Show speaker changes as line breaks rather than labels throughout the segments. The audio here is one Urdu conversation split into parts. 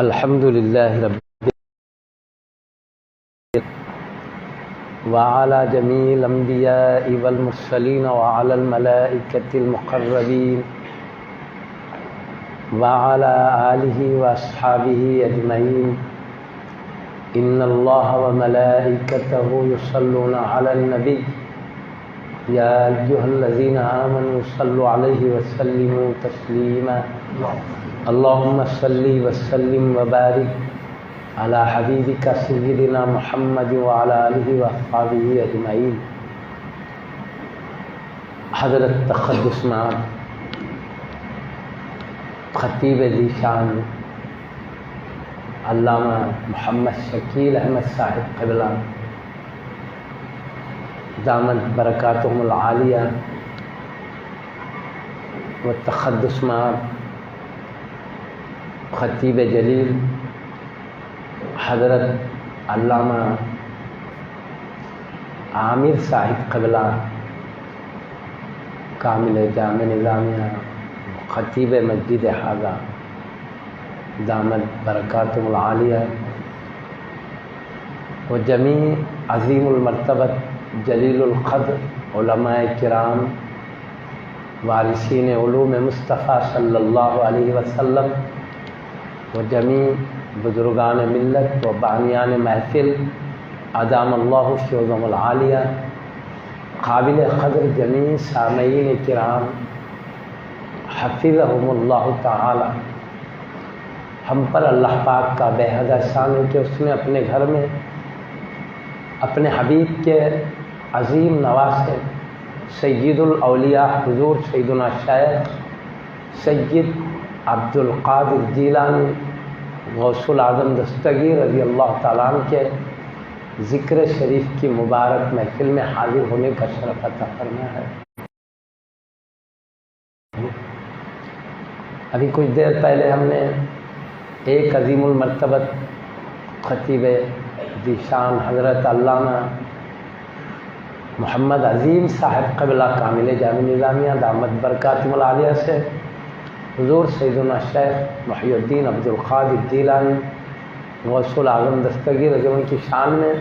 الحمد للہ رب وعلى جميع الانبیاء والمرسلین وعلى الملائکۃ المقربین وعلى آلہ واصحابہ اجمعین ان اللہ وملائکتہ یصلون علی النبی یا ایھا الذین آمنوا صلوا علیہ وسلموا تسلیما اللہم صلی وسلم وبارک علی حبیبک سیدنا محمد وعلی آلہ واصحابہ اجمعین۔ حضرت تقدس مآب خطیب ذیشان علامہ محمد شکیل احمد صاحب قبلہ دامت برکاتہم العالیہ و تقدس مآب خطیب جلیل حضرت علامہ عامر صاحب قبلہ کامل جامع نظامیہ خطیب مسجد حاضہ دامت برکاتہم العالیہ و جمیع عظیم المرتبت جلیل القدر علماء کرام وارثین علوم مصطفیٰ صلی اللہ علیہ وسلم و جمیع بزرگان ملت و بانیان محفل ادام اللہ فیوزہم العالیہ قابل قدر جمیع سامعین کرام حفظہم اللہ تعالی۔ ہم پر اللہ پاک کا بے حد احسان ہے کہ اس نے اپنے گھر میں اپنے حبیب کے عظیم نواسے سید الاولیاء حضور سیدنا شیخ سید عبد القادر جیلانی غوث العظم دستگیر رضی اللہ تعالیٰ عنہ کے ذکر شریف کی مبارک محفل میں حاضر ہونے کا شرف عطا فرمایا ہے۔ ابھی کچھ دیر پہلے ہم نے ایک عظیم المرتبت خطیب ذیشان حضرت علامہ محمد عظیم صاحب قبلہ کامل جامع نظامیہ دامت برکاتہم العالیہ سے حضور سیدنا شیخ محی الدین عبد القادر جیلانی غوث العظم دستگیر رضی اللہ عنہ کی شان میں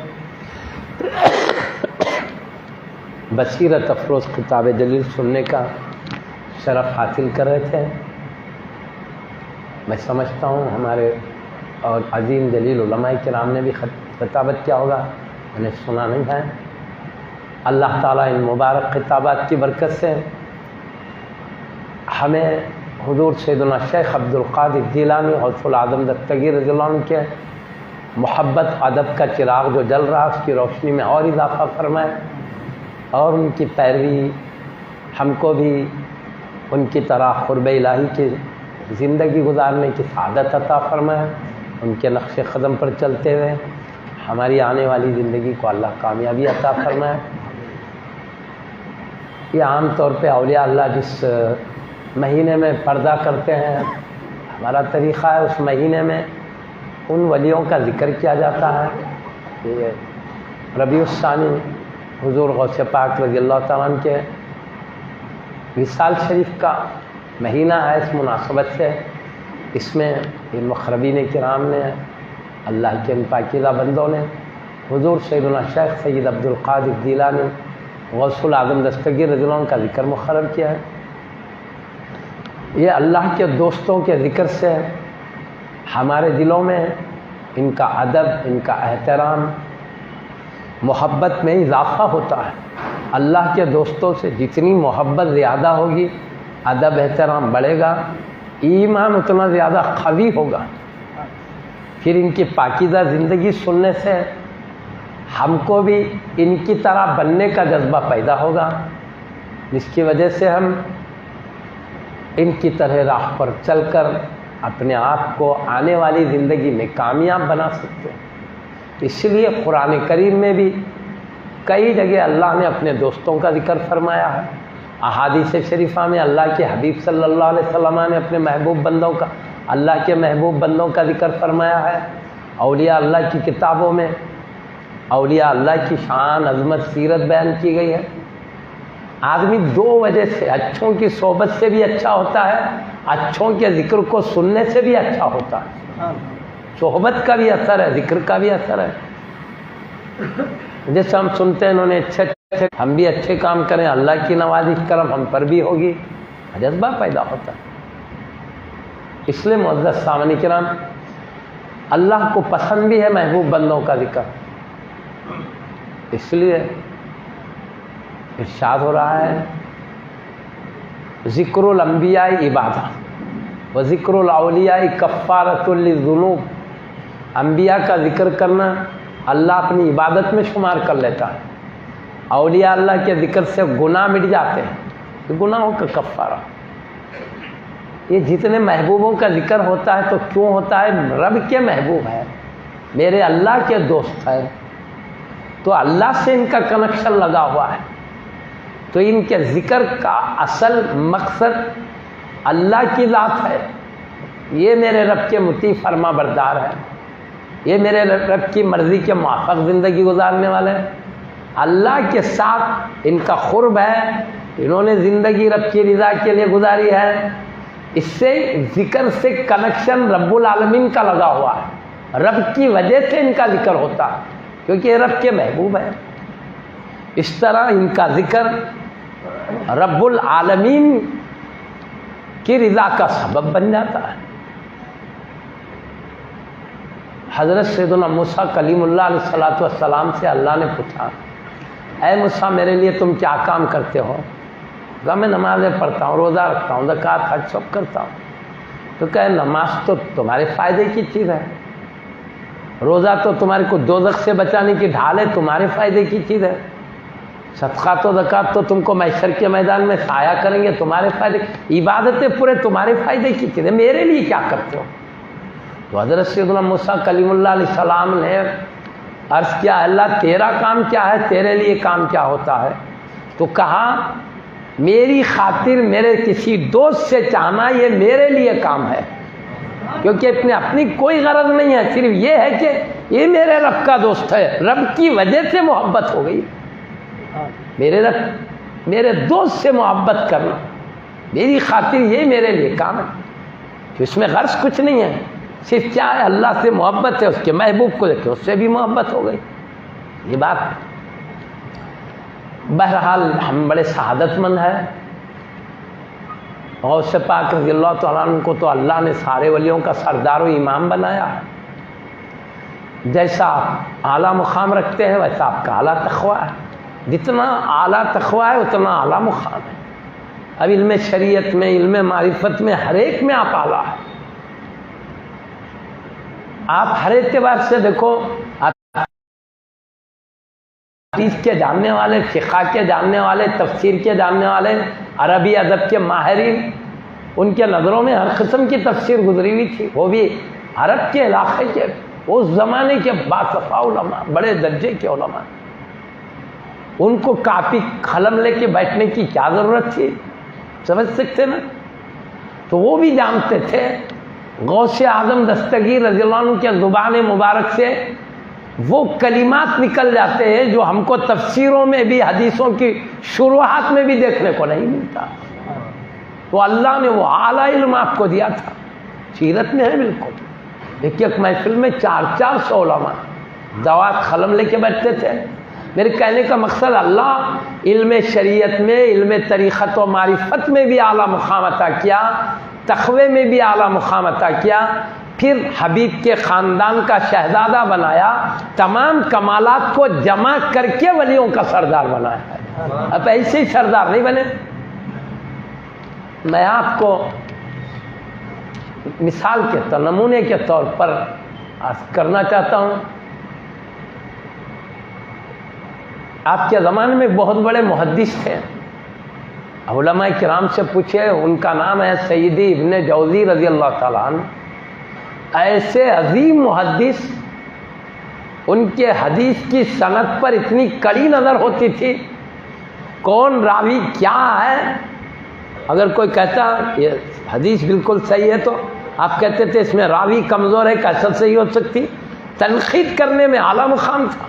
بصیرت افروز خطاب جلیل سننے کا شرف حاصل کر رہے تھے۔ میں سمجھتا ہوں ہمارے اور عظیم جلیل علماء کرام نے بھی خطابت کیا ہوگا، میں نے سنا نہیں ہے۔ اللہ تعالیٰ ان مبارک خطابات کی برکت سے ہمیں حضور سیدنا شیخ عبد القادر جیلانی غوث العظم دستگیر رضی اللہ عنہ کے محبت ادب کا چراغ جو جل رہا اس کی روشنی میں اور اضافہ فرمائے اور ان کی پیروی ہم کو بھی ان کی طرح قرب الہی کی زندگی گزارنے کی سعادت عطا فرمائے، ان کے نقش قدم پر چلتے ہوئے ہماری آنے والی زندگی کو اللہ کامیابی عطا فرمائے۔ یہ عام طور پہ اولیاء اللہ جس مہینے میں پردہ کرتے ہیں ہمارا طریقہ ہے اس مہینے میں ان ولیوں کا ذکر کیا جاتا ہے۔ یہ ربیع الثانی حضور غوث پاک رضی اللہ تعالیٰ عنہ کے وصال شریف کا مہینہ ہے، اس مناسبت سے اس میں ان مقربین کرام نے اللہ کے ان پاکیزہ بندوں نے حضور سیدنا شیخ سید عبد القادر جیلانی غوث العظم دستگیر رضی اللہ عنہ کا ذکر مقرر کیا ہے۔ یہ اللہ کے دوستوں کے ذکر سے ہمارے دلوں میں ان کا ادب ان کا احترام محبت میں اضافہ ہوتا ہے۔ اللہ کے دوستوں سے جتنی محبت زیادہ ہوگی ادب احترام بڑھے گا، ایمان اتنا زیادہ قوی ہوگا، پھر ان کی پاکیزہ زندگی سننے سے ہم کو بھی ان کی طرح بننے کا جذبہ پیدا ہوگا، جس کی وجہ سے ہم ان کی طرح راہ پر چل کر اپنے آپ کو آنے والی زندگی میں کامیاب بنا سکتے ہیں۔ اس لیے قرآن کریم میں بھی کئی جگہ اللہ نے اپنے دوستوں کا ذکر فرمایا ہے۔ احادیث شریفہ میں اللہ کے حبیب صلی اللہ علیہ وسلم نے اپنے محبوب بندوں کا اللہ کے محبوب بندوں کا ذکر فرمایا ہے۔ اولیاء اللہ کی کتابوں میں اولیاء اللہ کی شان عظمت سیرت بیان کی گئی ہے۔ آدمی دو وجہ سے اچھوں کی صحبت سے بھی اچھا ہوتا ہے، اچھوں کے ذکر کو سننے سے بھی اچھا ہوتا ہے۔ صحبت کا بھی اثر ہے، ذکر کا بھی اثر ہے. جیسے ہم سنتے ہیں انہوں نے اچھے ہم بھی اچھے کام کریں، اللہ کی نوازش کرم ہم پر بھی ہوگی، جذبہ پیدا ہوتا ہے. اس لیے معزز سامعین کرام، اللہ کو پسند بھی ہے محبوب بندوں کا ذکر. اس لیے ارشاد ہو رہا ہے ذکر الانبیاء عبادت و ذکر الاولیاء کفارۃ للذنوب. انبیاء کا ذکر کرنا اللہ اپنی عبادت میں شمار کر لیتا ہے. اولیاء اللہ کے ذکر سے گناہ مٹ جاتے ہیں، گناہوں کا کفارہ. یہ جتنے محبوبوں کا ذکر ہوتا ہے تو کیوں ہوتا ہے؟ رب کے محبوب ہے، میرے اللہ کے دوست ہے، تو اللہ سے ان کا کنیکشن لگا ہوا ہے. تو ان کے ذکر کا اصل مقصد اللہ کی ذات ہے. یہ میرے رب کے مطیع فرما بردار ہے، یہ میرے رب کی مرضی کے موافق زندگی گزارنے والے ہیں. اللہ کے ساتھ ان کا قرب ہے، انہوں نے زندگی رب کی رضا کے لیے گزاری ہے. اس سے ذکر سے کنیکشن رب العالمین کا لگا ہوا ہے، رب کی وجہ سے ان کا ذکر ہوتا ہے کیونکہ یہ رب کے محبوب ہیں. اس طرح ان کا ذکر رب العالمین کی رضا کا سبب بن جاتا ہے. حضرت سیدنا موسیٰ کلیم اللہ علیہ الصلوۃ والسلام سے اللہ نے پوچھا، اے موسیٰ میرے لیے تم کیا کام کرتے ہو؟ کہا میں نمازیں پڑھتا ہوں، روزہ رکھتا ہوں، زکوٰۃ حج سب کرتا ہوں. تو کہے نماز تو تمہارے فائدے کی چیز ہے، روزہ تو تمہارے کو دوزخ سے بچانے کی ڈھال ہے، تمہارے فائدے کی چیز ہے، صدقات و زکوٰۃ تو تم کو محشر کے میدان میں سایہ کریں گے، تمہارے فائدے، عبادتیں پورے تمہارے فائدے کی چیز ہے، میرے لیے کیا کرتے ہو؟ تو حضرت سیدنا موسیٰ کلیم اللہ علیہ السلام نے عرض کیا اللہ تیرا کام کیا ہے، تیرے لیے کام کیا ہوتا ہے؟ تو کہا میری خاطر میرے کسی دوست سے چاہنا یہ میرے لیے کام ہے، کیونکہ اپنی کوئی غرض نہیں ہے، صرف یہ ہے کہ یہ میرے رب کا دوست ہے، رب کی وجہ سے محبت ہو گئی. میرے رب میرے دوست سے محبت کرنا میری خاطر یہ میرے لیے کام ہے. تو اس میں غرض کچھ نہیں ہے، صرف کیا ہے اللہ سے محبت ہے، اس کے محبوب کو دیکھے اس سے بھی محبت ہو گئی. یہ بات بہرحال ہم بڑے سعادت مند ہیں. غوث پاک رضی اللہ تعالیٰ عنہ کو تو اللہ نے سارے ولیوں کا سردار و امام بنایا. جیسا آپ اعلیٰ مقام رکھتے ہیں ویسا آپ کا اعلیٰ تقویٰ ہے، جتنا اعلیٰ تقویٰ ہے اتنا اعلیٰ مقام ہے. اب علم شریعت میں، علم معرفت میں، ہر ایک میں آپ اعلیٰ ہیں. آپ ہر اعتبار سے دیکھو، حدیث کے جاننے والے، فقہ کے جاننے والے، تفسیر کے جاننے والے، عربی ادب کے ماہرین، ان کے نظروں میں ہر قسم کی تفسیر گزری ہوئی تھی. وہ بھی عرب کے علاقے کے، اس زمانے کے باصفا علماء، بڑے درجے کے علماء. ان کو کاپی قلم لے کے بیٹھنے کی کیا ضرورت تھی؟ سمجھ سکتے نا. تو وہ بھی جانتے تھے. غوث اعظم دستگیر رضی اللہ عنہ کے زبان مبارک سے وہ کلمات نکل جاتے ہیں جو ہم کو تفسیروں میں بھی، حدیثوں کی شروحات میں بھی دیکھنے کو نہیں ملتا. تو اللہ نے وہ اعلیٰ علم آپ کو دیا تھا. سیرت میں ہے بالکل. ایک ایک محفل میں 400 علماء دوات قلم لے کے بیٹھتے تھے. میرے کہنے کا مقصد اللہ علم شریعت میں، علم طریقت و معرفت میں بھی اعلیٰ مقام عطا کیا، تقوی میں بھی اعلیٰ مقام عطا کیا، پھر حبیب کے خاندان کا شہزادہ بنایا، تمام کمالات کو جمع کر کے ولیوں کا سردار بنایا. اب ایسے ہی سردار نہیں بنے. میں آپ کو مثال کے نمونے کے طور پر کرنا چاہتا ہوں. آپ کے زمانے میں بہت بڑے محدث تھے. علماء کرام سے پوچھے، ان کا نام ہے سیدی ابن جوزی رضی اللہ تعالیٰ عنہ. ایسے عظیم محدث، ان کے حدیث کی سند پر اتنی کڑی نظر ہوتی تھی، کون راوی کیا ہے. اگر کوئی کہتا یہ حدیث بالکل صحیح ہے تو آپ کہتے تھے اس میں راوی کمزور ہے، کیسے صحیح ہو سکتی. تنقید کرنے میں اعلیٰ مقام تھا.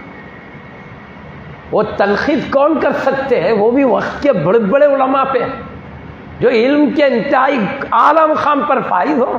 وہ تنقید کون کر سکتے ہیں؟ وہ بھی وقت کے بڑے بڑے علماء پہ جو علم کے انتہائی اعلیٰ مقام پر فائز ہو.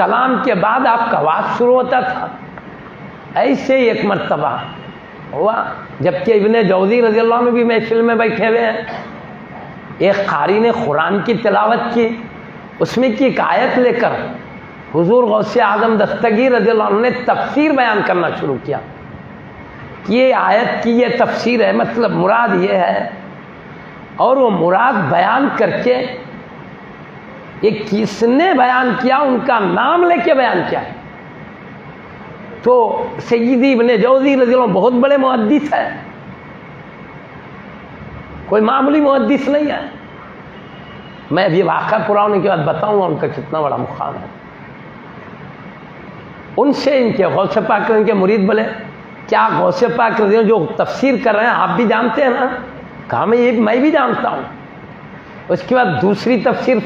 کلام کے بعد آپ کا واز شروع ہوتا تھا. ایسے ہی ایک مرتبہ ہوا جبکہ ابن جوزی رضی اللہ عنہ بھی محفل میں بیٹھے ہوئے ہیں. ایک قاری نے قرآن کی تلاوت کی, اس میں کی ایک آیت لے کر حضور غوث اعظم دستگیر رضی اللہ عنہ نے تفسیر بیان کرنا شروع کیا. یہ آیت کی یہ تفسیر ہے, مطلب مراد یہ ہے, اور وہ مراد بیان کر کے یہ کس نے بیان کیا ان کا نام لے کے بیان کیا ہے. تو سیدی ابن جوزی رضی اللہ عنہ بہت بڑے محدث ہے, کوئی معمولی محدث نہیں ہے. میں ابھی واقعہ پورا ہونے کے بعد بتاؤں گا ان کا کتنا بڑا مقام ہے. ان سے ان کے غوث پاک ان کے مرید بولے کیا غوث پاک رضی اللہ عنہ جو تفسیر کر رہے ہیں آپ بھی جانتے ہیں نا؟ کہا میں بھی جانتا ہوں. اس کے بعد دوسری تفسیر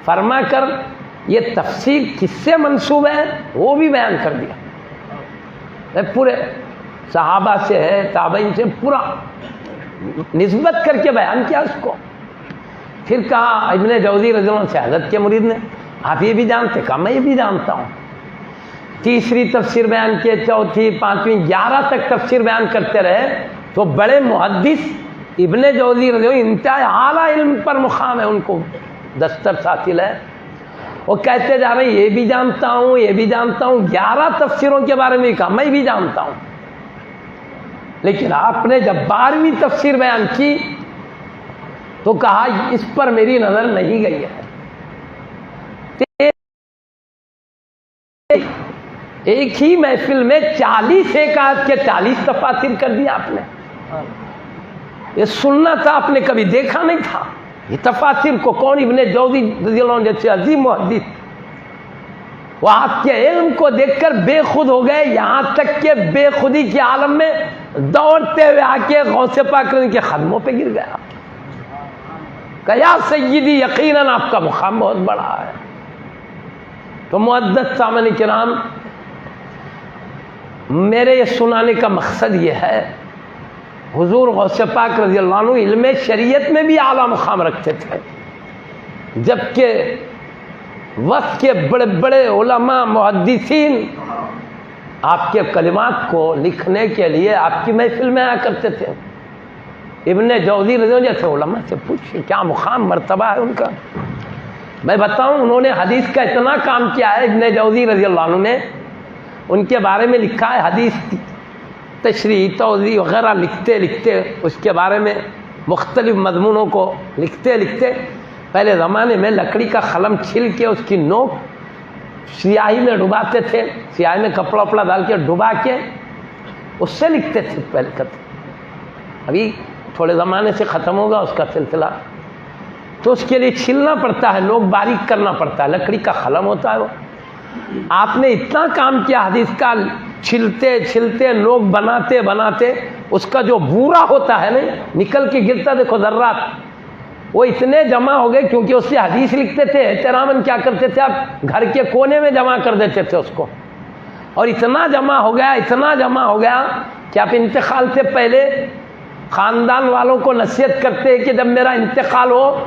فرما کر یہ تفسیر کس سے منسوب ہے وہ بھی بیان کر دیا. پورے صحابہ سے ہے, تابعین سے, پورا نسبت کر کے بیان کیا اس کو. پھر کہا ابن جوزی رضی اللہ عنہ سے حضرت کے مرید نے آپ یہ بھی جانتے؟ کہا میں یہ بھی جانتا ہوں. تیسری تفسیر بیان کیے, چوتھی, پانچویں, 11 تک تفسیر بیان کرتے رہے. تو بڑے محدث ابن جوزی رضی اللہ عنہ انتہائی اعلیٰ علم پر مقام ہے, ان کو دسترس حاصل ہے. وہ کہتے جا رہے یہ بھی جانتا ہوں, یہ بھی جانتا ہوں. 11 تفسیروں کے بارے میں کہا میں بھی جانتا ہوں. لیکن آپ نے جب 12ویں تفسیر بیان کی تو کہا اس پر میری نظر نہیں گئی ہے. ایک ہی محفل میں 40 آیت کے 40 تفاسیر کر دیا آپ نے. یہ سننا تھا, آپ نے کبھی دیکھا نہیں تھا. یہ تفاسیر کو کون؟ ابن جوزی رضی اللہ عنہ جیسے عظیم محدث, وہ آپ کے علم کو دیکھ کر بے خود ہو گئے, یہاں تک کہ بے خودی کے عالم میں دوڑتے ہوئے آ کے غوث پاک کے قدموں پہ گر گیا. کہ یا سیدی یقیناً آپ کا مقام بہت بڑا ہے. تو معزز سامعین کرام, میرے یہ سنانے کا مقصد یہ ہے, حضور غوث پاک رضی اللہ عنہ علم شریعت میں بھی اعلیٰ مقام رکھتے تھے, جبکہ وقت کے بڑے بڑے علماء محدثین آپ کے کلمات کو لکھنے کے لیے آپ کی محفل میں آیا کرتے تھے. ابن جوزی رضی اللہ عنہ جیسے علماء سے پوچھیں کیا مقام مرتبہ ہے ان کا. میں بتاؤں, انہوں نے حدیث کا اتنا کام کیا ہے. ابن جوزی رضی اللہ عنہ نے ان کے بارے میں لکھا ہے, حدیث تشریح توضیح وغیرہ لکھتے لکھتے اس کے بارے میں مختلف مضمونوں کو لکھتے لکھتے پہلے زمانے میں لکڑی کا قلم چھل کے اس کی نوک سیاہی میں ڈباتے تھے, سیاہی میں کپڑا وپڑا ڈال کے ڈبا کے اس سے لکھتے تھے پہلے کرتے. ابھی تھوڑے زمانے سے ختم ہوگا اس کا سلسلہ, تو اس کے لیے چھلنا پڑتا ہے, نوک باریک کرنا پڑتا ہے, لکڑی کا قلم ہوتا ہے وہ. آپ نے اتنا کام کیا حدیث کا, چھلتے چھلتے نوک بناتے بناتے اس کا جو بورا ہوتا ہے نا نکل کے گرتا, دیکھو ذرات, وہ اتنے جمع ہو گئے کیونکہ اس سے حدیث لکھتے تھے. احتراماً کیا کرتے تھے آپ گھر کے کونے میں جمع کر دیتے تھے اس کو, اور اتنا جمع ہو گیا کہ آپ انتقال سے پہلے خاندان والوں کو نصیحت کرتے ہیں کہ جب میرا انتقال ہو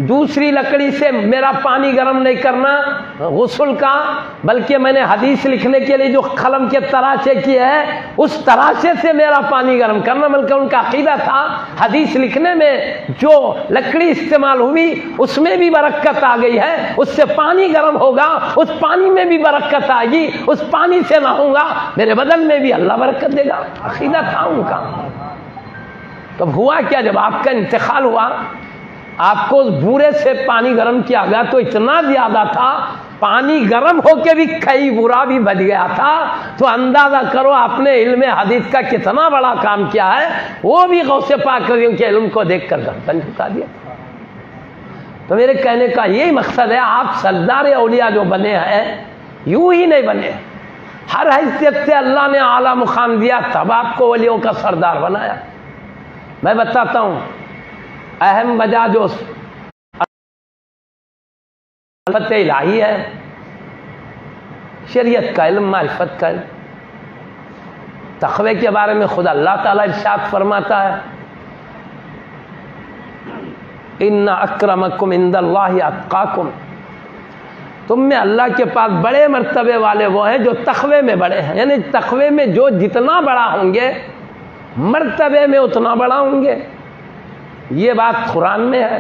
دوسری لکڑی سے میرا پانی گرم نہیں کرنا غسل کا, بلکہ میں نے حدیث لکھنے کے لیے جو قلم کے تراشے کیے ہے اس تراشے سے میرا پانی گرم کرنا. بلکہ ان کا عقیدہ تھا حدیث لکھنے میں جو لکڑی استعمال ہوئی اس میں بھی برکت آ گئی ہے, اس سے پانی گرم ہوگا, اس پانی میں بھی برکت آئے گی, اس پانی سے نہاؤں گا میرے بدن میں بھی اللہ برکت دے گا. عقیدہ تھا ان کا. تب ہوا کیا, جب آپ کا انتقال ہوا آپ کو اس بورے سے پانی گرم کیا گیا تو اتنا زیادہ تھا, پانی گرم ہو کے بھی کئی بورا بھی بچ گیا تھا. تو اندازہ کرو آپ نے علم حدیث کا کتنا بڑا کام کیا ہے, وہ بھی غوث پاک کے علم کو دیکھ کر گردن جھکا دیا. تو میرے کہنے کا یہی مقصد ہے, آپ سردار اولیاء جو بنے ہیں یوں ہی نہیں بنے, ہر حیثیت سے اللہ نے اعلیٰ مقام دیا تب آپ کو ولیوں کا سردار بنایا. میں بتاتا ہوں اہم وجہ جو معرفت الہی ہے, شریعت کا علم, معرفت کا علم. تقوی کے بارے میں خود اللہ تعالیٰ ارشاد فرماتا ہے ان اکرمکم عند اللہ اتقاکم. تم میں اللہ کے پاس بڑے مرتبے والے وہ ہیں جو تقوی میں بڑے ہیں، یعنی تقوی میں جو جتنا بڑا ہوں گے مرتبے میں اتنا بڑا ہوں گے، یہ بات قرآن میں ہے۔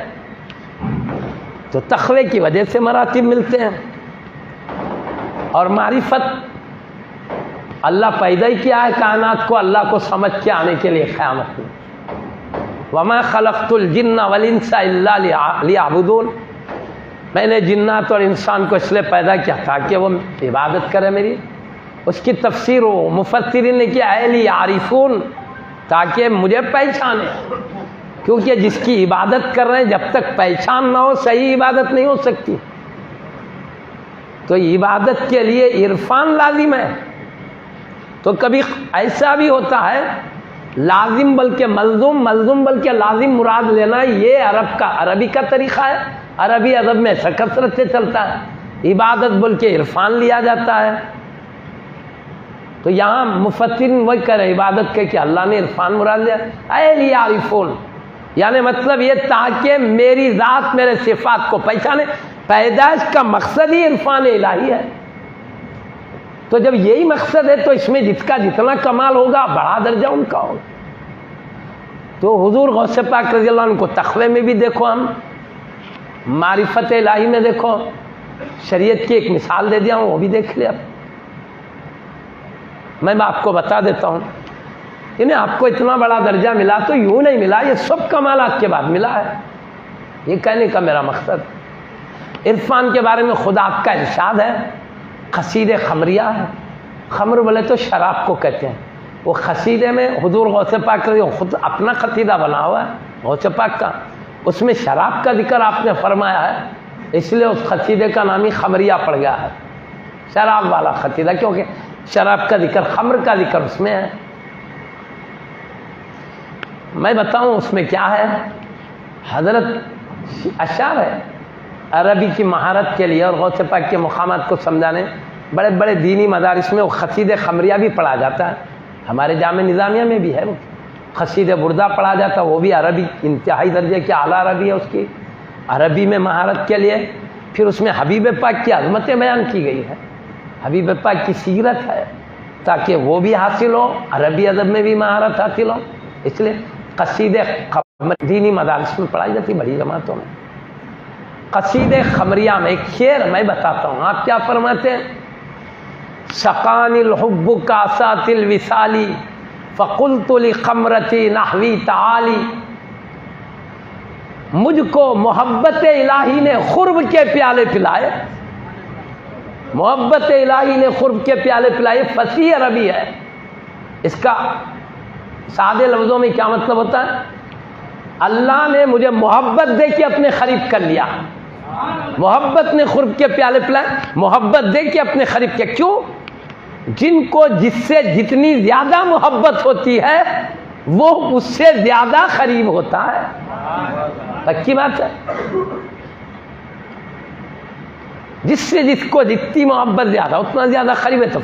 تو تقوی کی وجہ سے مراتب ملتے ہیں۔ اور معرفت، اللہ پیدا ہی کیا ہے کائنات کو اللہ کو سمجھ کے آنے کے لیے قیامت میں۔ وَمَا خَلَقْتُ الْجِنَّ وَالْإِنسَ إِلَّا لِيَعْبُدُونَ، میں نے جنات اور انسان کو اس لیے پیدا کیا تاکہ وہ عبادت کرے میری۔ اس کی تفسیر مفسرین نے کیا ہے لِيَعْرِفُونَ، تاکہ مجھے پہچانے، کیونکہ جس کی عبادت کر رہے ہیں جب تک پہچان نہ ہو صحیح عبادت نہیں ہو سکتی۔ تو عبادت کے لیے عرفان لازم ہے۔ تو کبھی ایسا بھی ہوتا ہے لازم بلکہ ملزوم، ملزوم بلکہ لازم مراد لینا، یہ عربی کا طریقہ ہے، عربی ادب میں ایسا کثرت سے چلتا ہے۔ عبادت بول کے عرفان لیا جاتا ہے۔ تو یہاں مفسرین وہی کہہ رہے عبادت کہ اللہ نے عرفان مراد لیا، اے لیعرفون، یعنی مطلب یہ تاکہ میری ذات میرے صفات کو پہچانے۔ پیدائش کا مقصد ہی عرفان الہی ہے۔ تو جب یہی مقصد ہے تو اس میں جس کا جتنا کمال ہوگا بڑا درجہ ان کا ہوگا۔ تو حضور غوث پاک رضی اللہ عنہ کو تقوی میں بھی دیکھو، ہم معرفت الہی میں دیکھو، شریعت کی ایک مثال دے دیا ہوں وہ بھی دیکھ لیا۔ میں آپ کو بتا دیتا ہوں، انہیں آپ کو اتنا بڑا درجہ ملا تو یوں نہیں ملا، یہ سب کمالات کے بعد ملا ہے۔ یہ کہنے کا میرا مقصد، عرفان کے بارے میں خدا کا ارشاد ہے، قصیدہ خمریہ ہے۔ خمر بولے تو شراب کو کہتے ہیں۔ وہ قصیدے میں حضور غوث پاک رضی اللہ خود اپنا قصیدہ بنا ہوا ہے غوث پاک کا، اس میں شراب کا ذکر آپ نے فرمایا ہے، اس لیے اس قصیدے کا نام ہی خمریہ پڑ گیا ہے، شراب والا قصیدہ، کیونکہ شراب کا ذکر، خمر کا ذکر اس میں ہے۔ میں بتاؤں اس میں کیا ہے، حضرت اشعار ہے عربی کی مہارت کے لیے اور غوث پاک کے مقامات کو سمجھانے۔ بڑے بڑے دینی مدارس میں وہ قصیدہ خمریہ بھی پڑھا جاتا ہے، ہمارے جامع نظامیہ میں بھی ہے، وہ قصیدہ بردہ پڑھا جاتا ہے، وہ بھی عربی انتہائی درجے کی اعلیٰ عربی ہے اس کی، عربی میں مہارت کے لیے۔ پھر اس میں حبیب پاک کی عظمتیں بیان کی گئی ہے، حبیب پاک کی سیرت ہے، تاکہ وہ بھی حاصل ہو، عربی ادب میں بھی مہارت حاصل ہو، اس لیے قصیدہ دینی مدارس میں پڑھائی جاتی بڑی جماعتوں میں۔ قصیدہ خمریہ میں ایک شعر میں بتاتا ہوں، آپ کیا فرماتے ہیں، سقانی الحب کاسات الوصالی فقلت لخمرتی نحوی تعالی، مجھ کو محبت الہی نے قرب کے پیالے پلائے، محبت الہی نے قرب کے پیالے پلائے، فصیح عربی ہے۔ اس کا سادے لفظوں میں کیا مطلب ہوتا ہے، اللہ نے مجھے محبت دے کے اپنے قریب کر لیا، محبت نے قرب کے پیالے پلائے، محبت دے کے اپنے قریب کیا۔ کیوں؟ جن کو جس سے جتنی زیادہ محبت ہوتی ہے وہ اس سے زیادہ قریب ہوتا ہے، پکی بات ہے۔ جس سے جس کو جتنی محبت زیادہ اتنا زیادہ قریب ہے، تو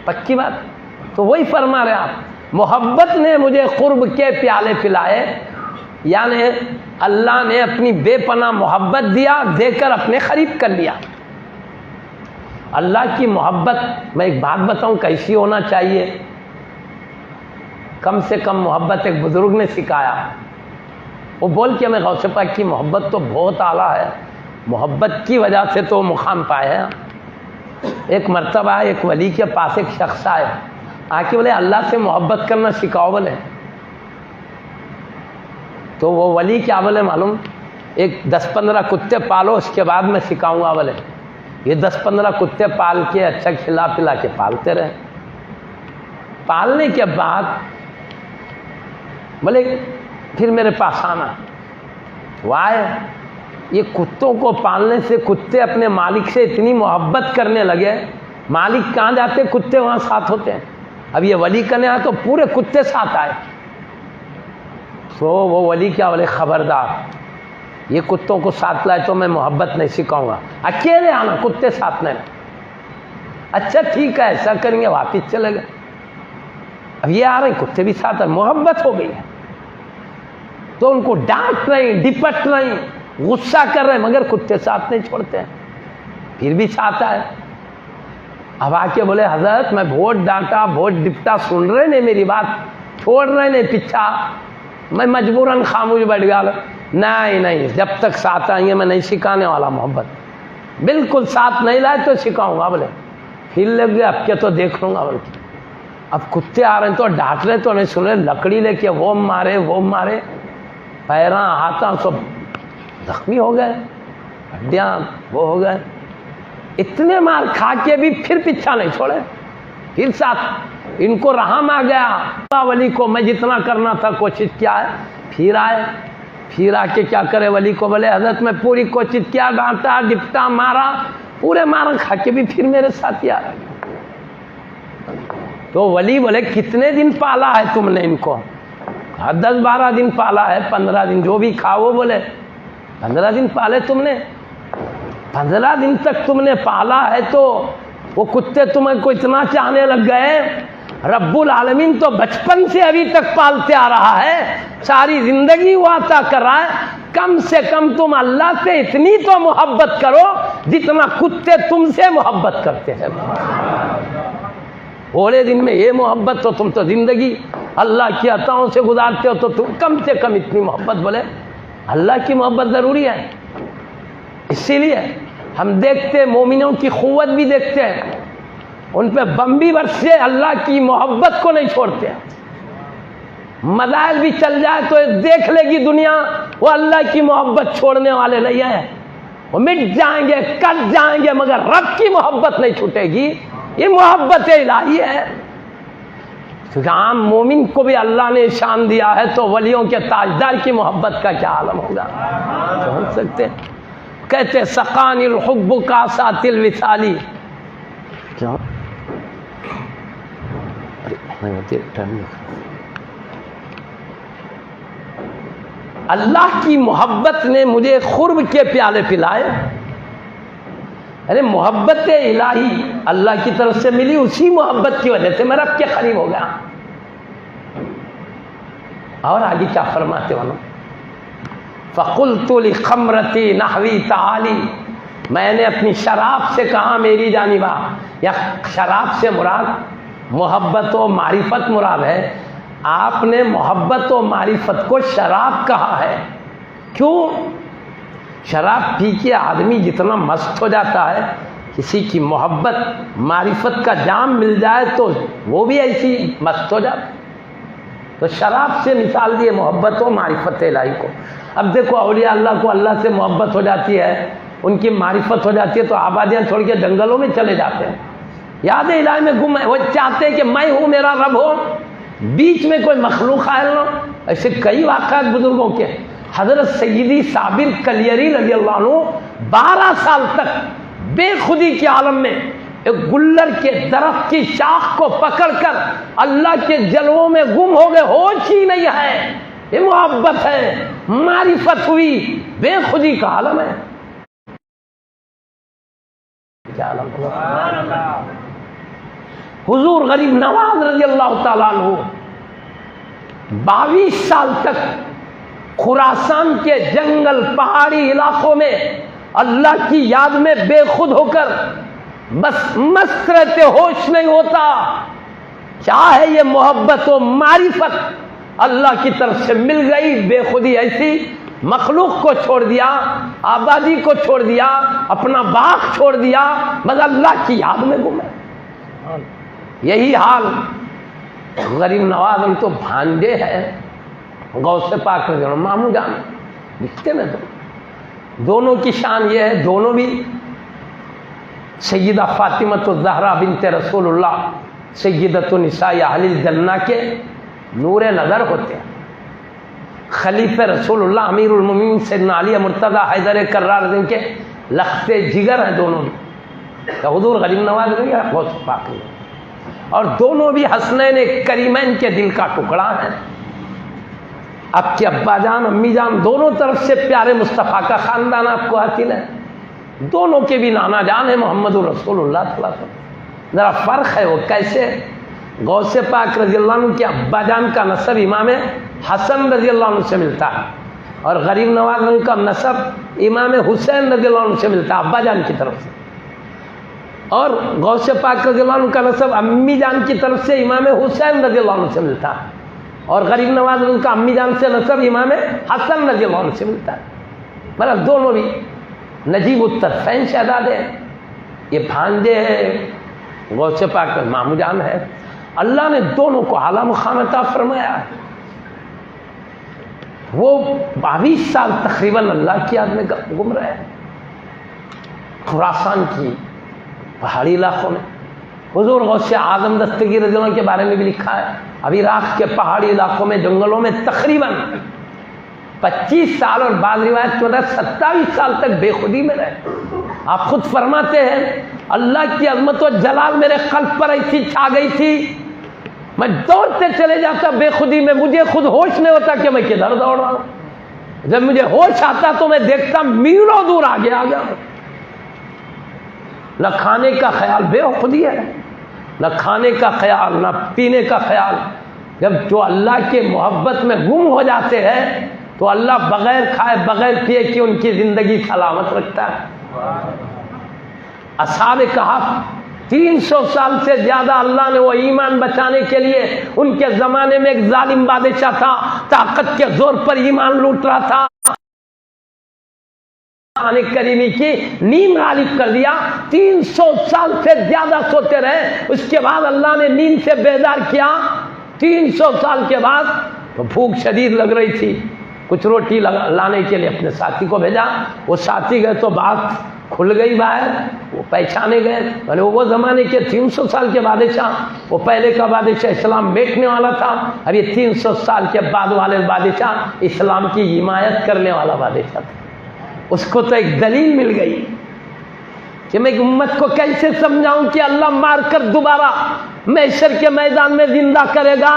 پکی بات۔ تو وہی فرما رہے آپ، محبت نے مجھے قرب کے پیالے پلائے، یعنی اللہ نے اپنی بے پناہ محبت دیا، دے کر اپنے قریب کر لیا۔ اللہ کی محبت، میں ایک بات بتاؤں کیسی ہونا چاہیے، کم سے کم محبت ایک بزرگ نے سکھایا، وہ بول کے ہمیں غوث پاک کی محبت تو بہت اعلیٰ ہے، محبت کی وجہ سے تو مقام پائے ہیں۔ ایک مرتبہ ایک ولی کے پاس ایک شخص آئے، آ کے بولے اللہ سے محبت کرنا سکھاؤ، بولے۔ تو وہ ولی کیا بولے معلوم، ایک 10-15 کتے پالو، اس کے بعد میں سکھاؤں گا، بولے۔ یہ 10-15 کتے پال کے اچھا کھلا پلا کے پالتے رہے، پالنے کے بعد بولے پھر میرے پاس آنا، وہ آئے۔ یہ کتوں کو پالنے سے کتے اپنے مالک سے اتنی محبت کرنے لگے، مالک کہاں جاتے کتے وہاں ساتھ ہوتے ہیں۔ اب یہ ولی کرنے آئے تو پورے کتے ساتھ آئے، تو وہ ولی کیا بولے، خبردار، یہ کتوں کو ساتھ لائے تو میں محبت نہیں سکھاؤں گا، اکیلے آنا، کتے ساتھ نہیں۔ اچھا ٹھیک ہے ایسا کریں گے، واپس چلے گئے۔ اب یہ آ رہے ہیں کتے بھی ساتھ ہیں، محبت ہو گئی ہے، تو ان کو ڈانٹ رہے، ڈپٹ رہے، غصہ کر رہے، مگر کتے ساتھ نہیں چھوڑتے ہیں۔ پھر بھی چاہتا ہے. اب آ کے بولے حضرت میں ووٹ ڈانٹا ووٹ ڈپٹا سن رہے نہیں میری بات, چھوڑ رہے نہیں پیچھا, میں مجبوراً خاموش بیٹھ گیا. نہیں جب تک ساتھ آئیں گے میں نہیں سکھانے والا محبت, بالکل ساتھ نہیں لائے تو سکھاؤں گا. بولے پھر لگ گیا اب کیا تو دیکھ لوں گا. بلکہ اب کتے آ رہے ہیں تو ڈانٹ رہے تو نہیں سن رہے, لکڑی لے کے وہ مارے پیراں ہاتھاں سب زخمی ہو گئے, ہڈیاں وہ ہو گئے. اتنے مار کھا کے بھی پھر پیچھا نہیں چھوڑے, پھر ساتھ. ان کو رحم آ گیا ولی کو, میں جتنا کرنا تھا کوشش کیا ہے. پھر آئے, پھر آ کے کیا کرے ولی کو بولے حضرت میں پوری کوشش کیا, ڈانٹا ڈپٹا مارا, پورے مارا کھا کے بھی پھر میرے ساتھ ہی آ رہے. تو ولی بولے کتنے دن پالا ہے تم نے ان کو؟ 10-12 دن پالا ہے, 15 دن جو بھی کھاؤ. بولے 15 دن پالے تم نے, 15 دن تک تم نے پالا ہے تو وہ کتے تمہیں کو اتنا چاہنے لگ گئے. رب العالمین تو بچپن سے ابھی تک پالتے آ رہا ہے, ساری زندگی وہ عطا کر رہا ہے. کم سے کم تم اللہ سے اتنی تو محبت کرو جتنا کتے تم سے محبت کرتے ہیں. تھوڑے دن میں یہ محبت, تو تم تو زندگی اللہ کی عطاؤں سے گزارتے ہو, تو تم کم سے کم اتنی محبت. بولے اللہ کی محبت ضروری ہے. اسی لیے ہم دیکھتے مومنوں کی قوت بھی دیکھتے ہیں, ان پہ بم بھی برسے, اللہ کی محبت کو نہیں چھوڑتے. مزائل بھی چل جائے تو دیکھ لے گی دنیا, وہ اللہ کی محبت چھوڑنے والے نہیں ہیں. وہ مٹ جائیں گے, کٹ جائیں گے, مگر رب کی محبت نہیں چھوٹے گی. یہ محبت الہی ہے. کیونکہ عام مومن کو بھی اللہ نے شان دیا ہے, تو ولیوں کے تاجدار کی محبت کا کیا عالم ہوگا, سمجھ سکتے ہیں. کہتے سقان الحب کا سات الوصالی. کیا اللہ کی محبت نے مجھے قرب کے پیالے پلائے. ارے محبت الہی اللہ کی طرف سے ملی, اسی محبت کی وجہ سے میں رب کے قریب ہو گیا. اور آگے کیا فرماتے ہو؟ فقلت لخمرتی نحوی تعالی, میں نے اپنی شراب سے کہا میری جانب آ. یا شراب سے مراد محبت و معرفت مراد ہے. آپ نے محبت و معرفت کو شراب کہا ہے. کیوں؟ شراب پی کے آدمی جتنا مست ہو جاتا ہے, کسی کی محبت معرفت کا جام مل جائے تو وہ بھی ایسی مست ہو جاتا. تو شراب سے مثال دیے محبت و معرفت الہی کو. اب دیکھو اولیاء اللہ کو اللہ سے محبت ہو جاتی ہے, ان کی معرفت ہو جاتی ہے, تو آبادیاں چھوڑ کے جنگلوں میں چلے جاتے ہیں, یاد الہی میں گم ہے. وہ چاہتے ہیں کہ میں ہوں میرا رب ہو, بیچ میں کوئی مخلوق حائل نہ. ایسے کئی واقعات بزرگوں کے. حضرت سیدی صابر کلیری رضی اللہ عنہ 12 سال تک بے خودی کے عالم میں ایک گلر کے درخت کی شاخ کو پکڑ کر اللہ کے جلووں میں گم ہو گئے, ہوش ہی نہیں ہے. یہ محبت ہے, معرفت ہوئی, بے خودی کا عالم ہے. کیا عالم ہوگا. حضور غریب نواز رضی اللہ تعالیٰ عنہ 22 سال تک خراسان کے جنگل پہاڑی علاقوں میں اللہ کی یاد میں بے خود ہو کر بس مست رہتے, ہوش نہیں ہوتا. کیا ہے یہ محبت و معرفت اللہ کی طرف سے مل گئی. بے خودی ایسی, مخلوق کو چھوڑ دیا, آبادی کو چھوڑ دیا, اپنا باغ چھوڑ دیا, بس اللہ کی یاد میں گم ہے. یہی حال غریب نواز, ہم تو بھانجے ہیں غوث پاک رضی اللہ عنہ, ماموں جان دکھتے میں. دونوں کی شان یہ ہے, دونوں بھی سیدہ فاطمۃ الزہرا بنت رسول اللہ سیدۃ النساء اہل الجنہ کے نور نظر ہوتے ہیں. خلیفہ رسول اللہ امیر المومنین سیدنا علی مرتضیٰ حیدر کرار کے لخت جگر ہیں دونوں بھی. حضور غریب نواز رضی اللہ غوث پاک, اور دونوں بھی حسنین کریمین کے دل کا ٹکڑا ہیں. آپ کے ابا جان امی جان دونوں طرف سے پیارے مصطفیٰ کا خاندان آپ کو حاصل ہے. دونوں کے بھی نانا جان ہے محمد رسول اللہ صلی اللہ علیہ وسلم. ذرا فرق ہے. وہ کیسے؟ غوث پاک رضی اللہ عنہ کے ابا جان کا نسب امام حسن رضی اللہ عنہ سے ملتا ہے, اور غریب نواز کا نسب امام حسین رضی اللہ عنہ سے ملتا ہے ابا جان کی طرف سے. اور غوث پاک رضی اللہ عنہ کا نسب امی جان کی طرف سے امام حسین رضی اللہ عنہ سے ملتا ہے، اور غریب نواز ان کا امی جان سے نسب امام حسن رضی اللہ عنہ سے ملتا ہے۔ مطلب دونوں بھی نجیب الطرفین شہزاد ہیں، یہ بھانجے ہیں غوث پاک مامو جان ہے۔ اللہ نے دونوں کو اعلیٰ مقام عطا فرمایا ہے۔ وہ 22 سال تقریباً اللہ کی یاد میں گم رہے ہیں، خراسان کی پہاڑی علاقوں میں۔ حضور غوث اعظم دستگیر رضی اللہ عنہ کے بارے میں بھی لکھا ہے، ابھی عراق کے پہاڑی علاقوں میں جنگلوں میں تقریباً 25 سال اور بعض روایت کے اندر 27 سال تک بے خودی میں رہے۔ آپ خود فرماتے ہیں اللہ کی عظمت و جلال میرے قلب پر ایسی چھا گئی تھی، میں دوڑتے چلے جاتا بے خودی میں، مجھے خود ہوش نہیں ہوتا کہ میں کدھر دوڑ رہا ہوں۔ جب مجھے ہوش آتا تو میں دیکھتا میلوں دور آگے آ گیا۔ نہ کھانے کا خیال، بے خودی ہے، نہ کھانے کا خیال نہ پینے کا خیال۔ جب جو اللہ کے محبت میں گم ہو جاتے ہیں تو اللہ بغیر کھائے بغیر پیے کہ ان کی زندگی سلامت رکھتا ہے۔ اصحاب کہف 300 سال سے زیادہ اللہ نے وہ ایمان بچانے کے لیے، ان کے زمانے میں ایک ظالم بادشاہ تھا، طاقت کے زور پر ایمان لوٹ رہا تھا، قرآن کریمی کی نیند غالب کر دیا۔ 300 سال سے زیادہ سوتے رہے، اس کے بعد اللہ نے نیند سے بیدار کیا۔ 300 سال کے بعد تو بھوک شدید لگ رہی تھی، کچھ روٹی لانے کے لیے اپنے ساتھی کو بھیجا، وہ ساتھی گئے تو بات کھل گئی باہر، وہ پہچانے گئے، یعنی وہ زمانے کے 300 سال کے بادشاہ، وہ پہلے کا بادشاہ اسلام بیٹھنے والا تھا، اب یہ 300 سال کے بعد والے بادشاہ اسلام کی حمایت کرنے والا بادشاہ تھا۔ اس کو تو ایک دلیل مل گئی کہ میں امت کو کیسے سمجھاؤں کہ اللہ مار کر دوبارہ محشر کے میدان میں زندہ کرے گا۔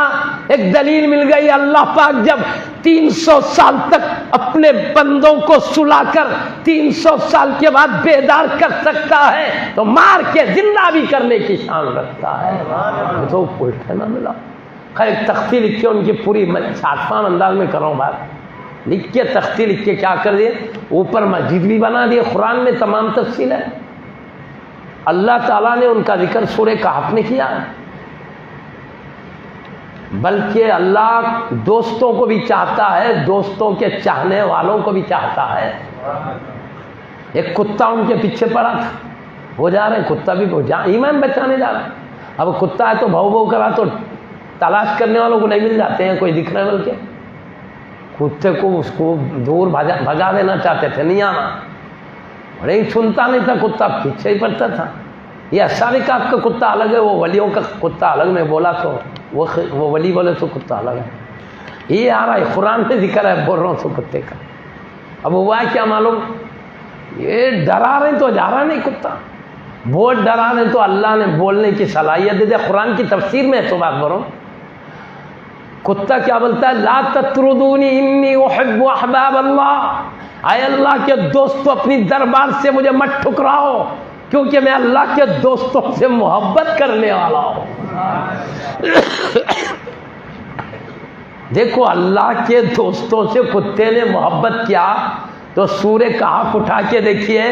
ایک دلیل مل گئی، اللہ پاک جب 300 سال تک اپنے بندوں کو سلا کر 300 سال کے بعد بیدار کر سکتا ہے تو مار کے زندہ بھی کرنے کی شان رکھتا ہے۔ تو الٹا نہ ملا۔ خیر تختی لکھ کے ان کی پوری ساتفان انداز میں کروں بات، لکھ کے تختی لکھ کے کیا کر دیے، اوپر مسجد بھی بنا دیے، قرآن میں تمام تفصیل ہے۔ اللہ تعالیٰ نے ان کا ذکر سورہ کہف میں کیا ہے، بلکہ اللہ دوستوں کو بھی چاہتا ہے، دوستوں کے چاہنے والوں کو بھی چاہتا ہے۔ ایک کتا ان کے پیچھے پڑا تھا، وہ جا رہے ہیں، کتا بھی ایمان بچانے جا رہا ہے۔ اب کتا ہے تو بھو بھو کرا تو تلاش کرنے والوں کو نہیں مل جاتے ہیں، کوئی دکھ رہے بلکہ کتے کو اس کو دور بھگا دینا چاہتے تھے، نہیں آنا، لیکن سنتا نہیں تھا، کتا پیچھے ہی پڑتا تھا۔ یہ اصحاب کہف کا کتا الگ ہے، وہ ولیوں کا کتا الگ، میں بولا تو وہ ولی بولے تو کتا الگ ہے۔ یہ آ رہا ہے قرآن میں ذکر ہے، بول رہا ہوں تو کتے کا۔ اب ہوا ہے کیا معلوم، یہ ڈرا رہے تو جا رہا نہیں کتا، بہت ڈرا رہے تو اللہ نے بولنے کی صلاحیت دے دیا۔ قرآن کی تفسیر میں تو بات بول رہا ہوں، کتا کیا بولتا ہے، لا تطردونی انی احب احباب اللہ، اے اللہ کے دوستو اپنی دربار سے مجھے مت ٹھکراؤ، کیونکہ میں اللہ کے دوستوں سے محبت کرنے والا ہوں۔ دیکھو اللہ کے دوستوں سے کتے نے محبت کیا تو سورہ کہف اٹھا کے دیکھیے،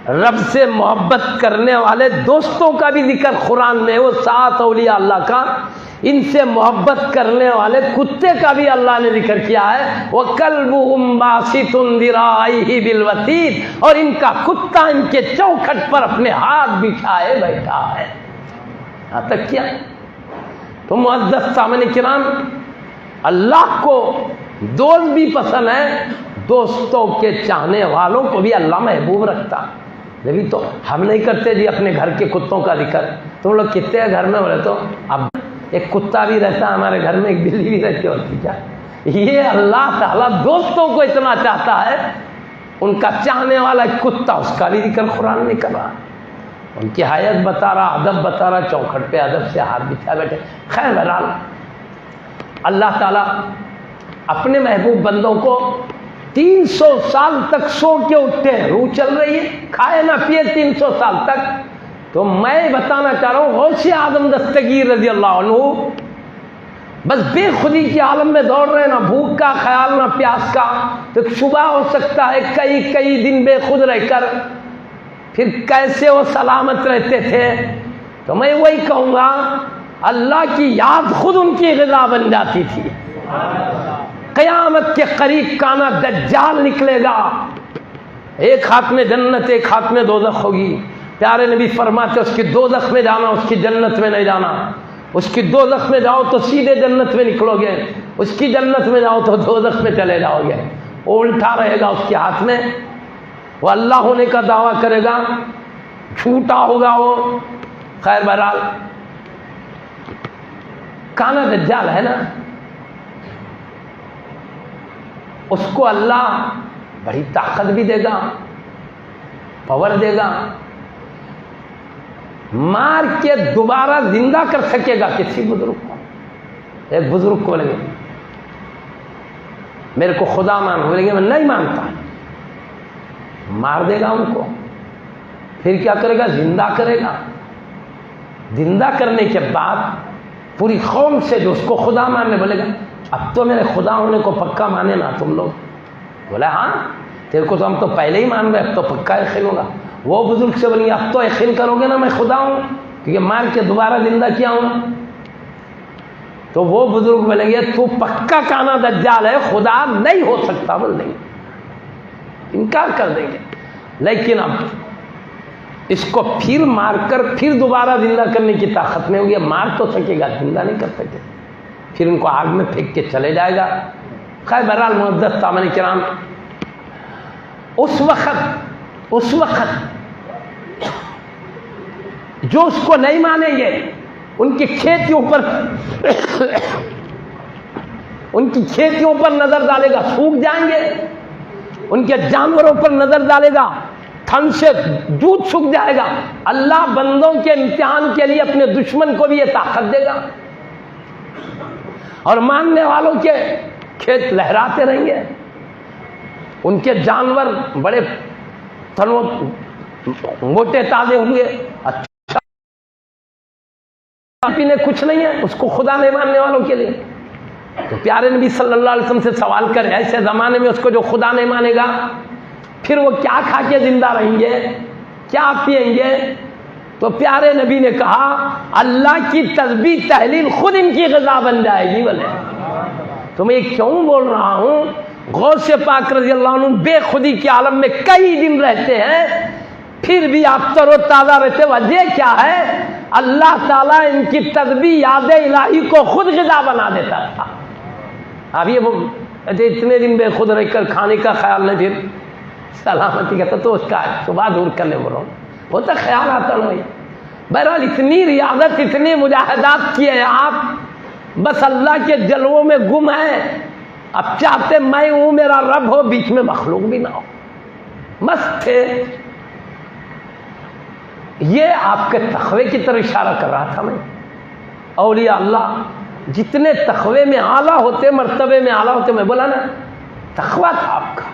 رب سے محبت کرنے والے دوستوں کا بھی ذکر قرآن میں، وہ 7 اولیاء اللہ کا، ان سے محبت کرنے والے کتے کا بھی اللہ نے ذکر کیا ہے، وَكَلْبُهُمْ بَاسِطٌ ذِرَاعَيْهِ بِالْوَتِينِ، اور ان کا کتا ان کے چوکھٹ پر اپنے ہاتھ بچھائے بیٹھا ہے۔ یہاں تک کیا تو معزز سامعین کرام، اللہ کو دوست بھی پسند ہے، دوستوں کے چاہنے والوں کو بھی اللہ محبوب رکھتا۔ جبھی تو ہم نہیں کرتے جی اپنے گھر کے کتوں کا ذکر، تم لوگ کتنے گھر میں بولے تو اب ایک کتا بھی رہتا ہے ہمارے گھر میں، ایک بلی بھی رہتی ہوتی کیا۔ یہ اللہ تعالیٰ دوستوں کو اتنا چاہتا ہے، ان کا چاہنے والا ایک کتا، اس کا بھی ذکر قرآن میں کر رہا، ان کی حیت بتا رہا، ادب بتا رہا، چوکھٹ پہ ادب سے ہاتھ بچھا بیٹھے۔ خیر بہرحال اللہ تعالیٰ اپنے محبوب بندوں کو 300 سال تک سو کے اٹھتے ہیں، روح چل رہی ہے، کھائے نہ پیے 300 سال تک۔ تو میں بتانا چاہ رہا ہوں غوث اعظم دستگیر رضی اللہ عنہ بس بے خودی کے عالم میں دوڑ رہے، نہ بھوک کا خیال نہ پیاس کا۔ تو صبح ہو سکتا ہے کئی دن بے خود رہ کر پھر کیسے وہ سلامت رہتے تھے؟ تو میں وہی کہوں گا اللہ کی یاد خود ان کی غذا بن جاتی تھی۔ قیامت کے قریب کانا دجال نکلے گا، ایک ہاتھ میں جنت ایک ہاتھ میں دوزخ ہوگی۔ پیارے نبی فرماتے اس کی دوزخ میں جانا، اس کی جنت میں نہیں جانا۔ اس کی دوزخ میں جاؤ تو سیدھے جنت میں نکلو گے، اس کی جنت میں جاؤ تو دوزخ میں چلے جاؤ گے۔ وہ الٹا رہے گا اس کے ہاتھ میں، وہ اللہ ہونے کا دعویٰ کرے گا، جھوٹا ہوگا وہ۔ خیر بہرحال کانا دجال ہے نا، اس کو اللہ بڑی طاقت بھی دے گا، پاور دے گا، مار کے دوبارہ زندہ کر سکے گا کسی بزرگ کو۔ ایک بزرگ کو لگے میرے کو خدا مان، بولیں گے میں نہیں مانتا، مار دے گا ان کو، پھر کیا کرے گا؟ زندہ کرے گا۔ زندہ کرنے کے بعد پوری قوم سے جو اس کو خدا ماننے بولے گا اب تو میرے خدا ہونے کو پکا مانے نا تم لوگ۔ بولے ہاں تیرے کو تو ہم تو پہلے ہی مان رہے، اب تو پکا یقین ہوگا۔ وہ بزرگ سے بولیں گے اب تو یقین کرو گے نا میں خدا ہوں، کیونکہ مار کے دوبارہ زندہ کیا ہوں۔ تو وہ بزرگ بولیں گے تو پکا کانا دجال ہے، خدا نہیں ہو سکتا، بول دیں گے، انکار کر دیں گے۔ لیکن اب اس کو پھر مار کر پھر دوبارہ زندہ کرنے کی طاقت نہیں ہوگی، مار تو سکے گا، زندہ نہیں کر سکے، پھر ان کو آگ میں پھینک کے چلے جائے گا۔ خیر بہرحال معزز سامعین کرام، اس وقت جو اس کو نہیں مانیں گے ان کی کھیتیوں پر نظر ڈالے گا، سوکھ جائیں گے، ان کے جانوروں پر نظر ڈالے گا، تھن سے دودھ سوکھ جائے گا۔ اللہ بندوں کے امتحان کے لیے اپنے دشمن کو بھی یہ طاقت دے گا، اور ماننے والوں کے کھیت لہراتے رہیں گے، ان کے جانور بڑے تھنوں موٹے تازے ہوں گے، اچھا پینے کچھ نہیں ہے اس کو خدا نہیں ماننے والوں کے لیے۔ تو پیارے نبی صلی اللہ علیہ وسلم سے سوال کرے ایسے زمانے میں اس کو جو خدا نہیں مانے گا پھر وہ کیا کھا کے زندہ رہیں گے، کیا پئیں گے؟ تو پیارے نبی نے کہا اللہ کی تسبیح تحلیل خود ان کی غذا بن جائے گی۔ بولے تو میں کیوں بول رہا ہوں، غوث پاک رضی اللہ عنہ بے خودی کے عالم میں کئی دن رہتے ہیں پھر بھی آپ تر و تازہ رہتے، وجہ کیا ہے؟ اللہ تعالیٰ ان کی تسبیح یاد الہی کو خود غذا بنا دیتا تھا۔ اب یہ وہ اتنے دن بے خود رہ کر کھانے کا خیال نہیں، پھر سلامتی کا تو اس کا صبح دور کرنے بولو وہ تو خیال آتا نہیں۔ بہرحال اتنی ریاضت اتنی مجاہدات کیے ہیں آپ، بس اللہ کے جلووں میں گم ہیں۔ اب چاہتے میں ہوں میرا رب ہو، بیچ میں مخلوق بھی نہ ہو، مست تھے۔ یہ آپ کے تقوی کی طرف اشارہ کر رہا تھا میں۔ اولیاء اللہ جتنے تقوی میں اعلیٰ ہوتے، مرتبے میں اعلیٰ ہوتے، میں بولا نا تقوی تھا آپ کا۔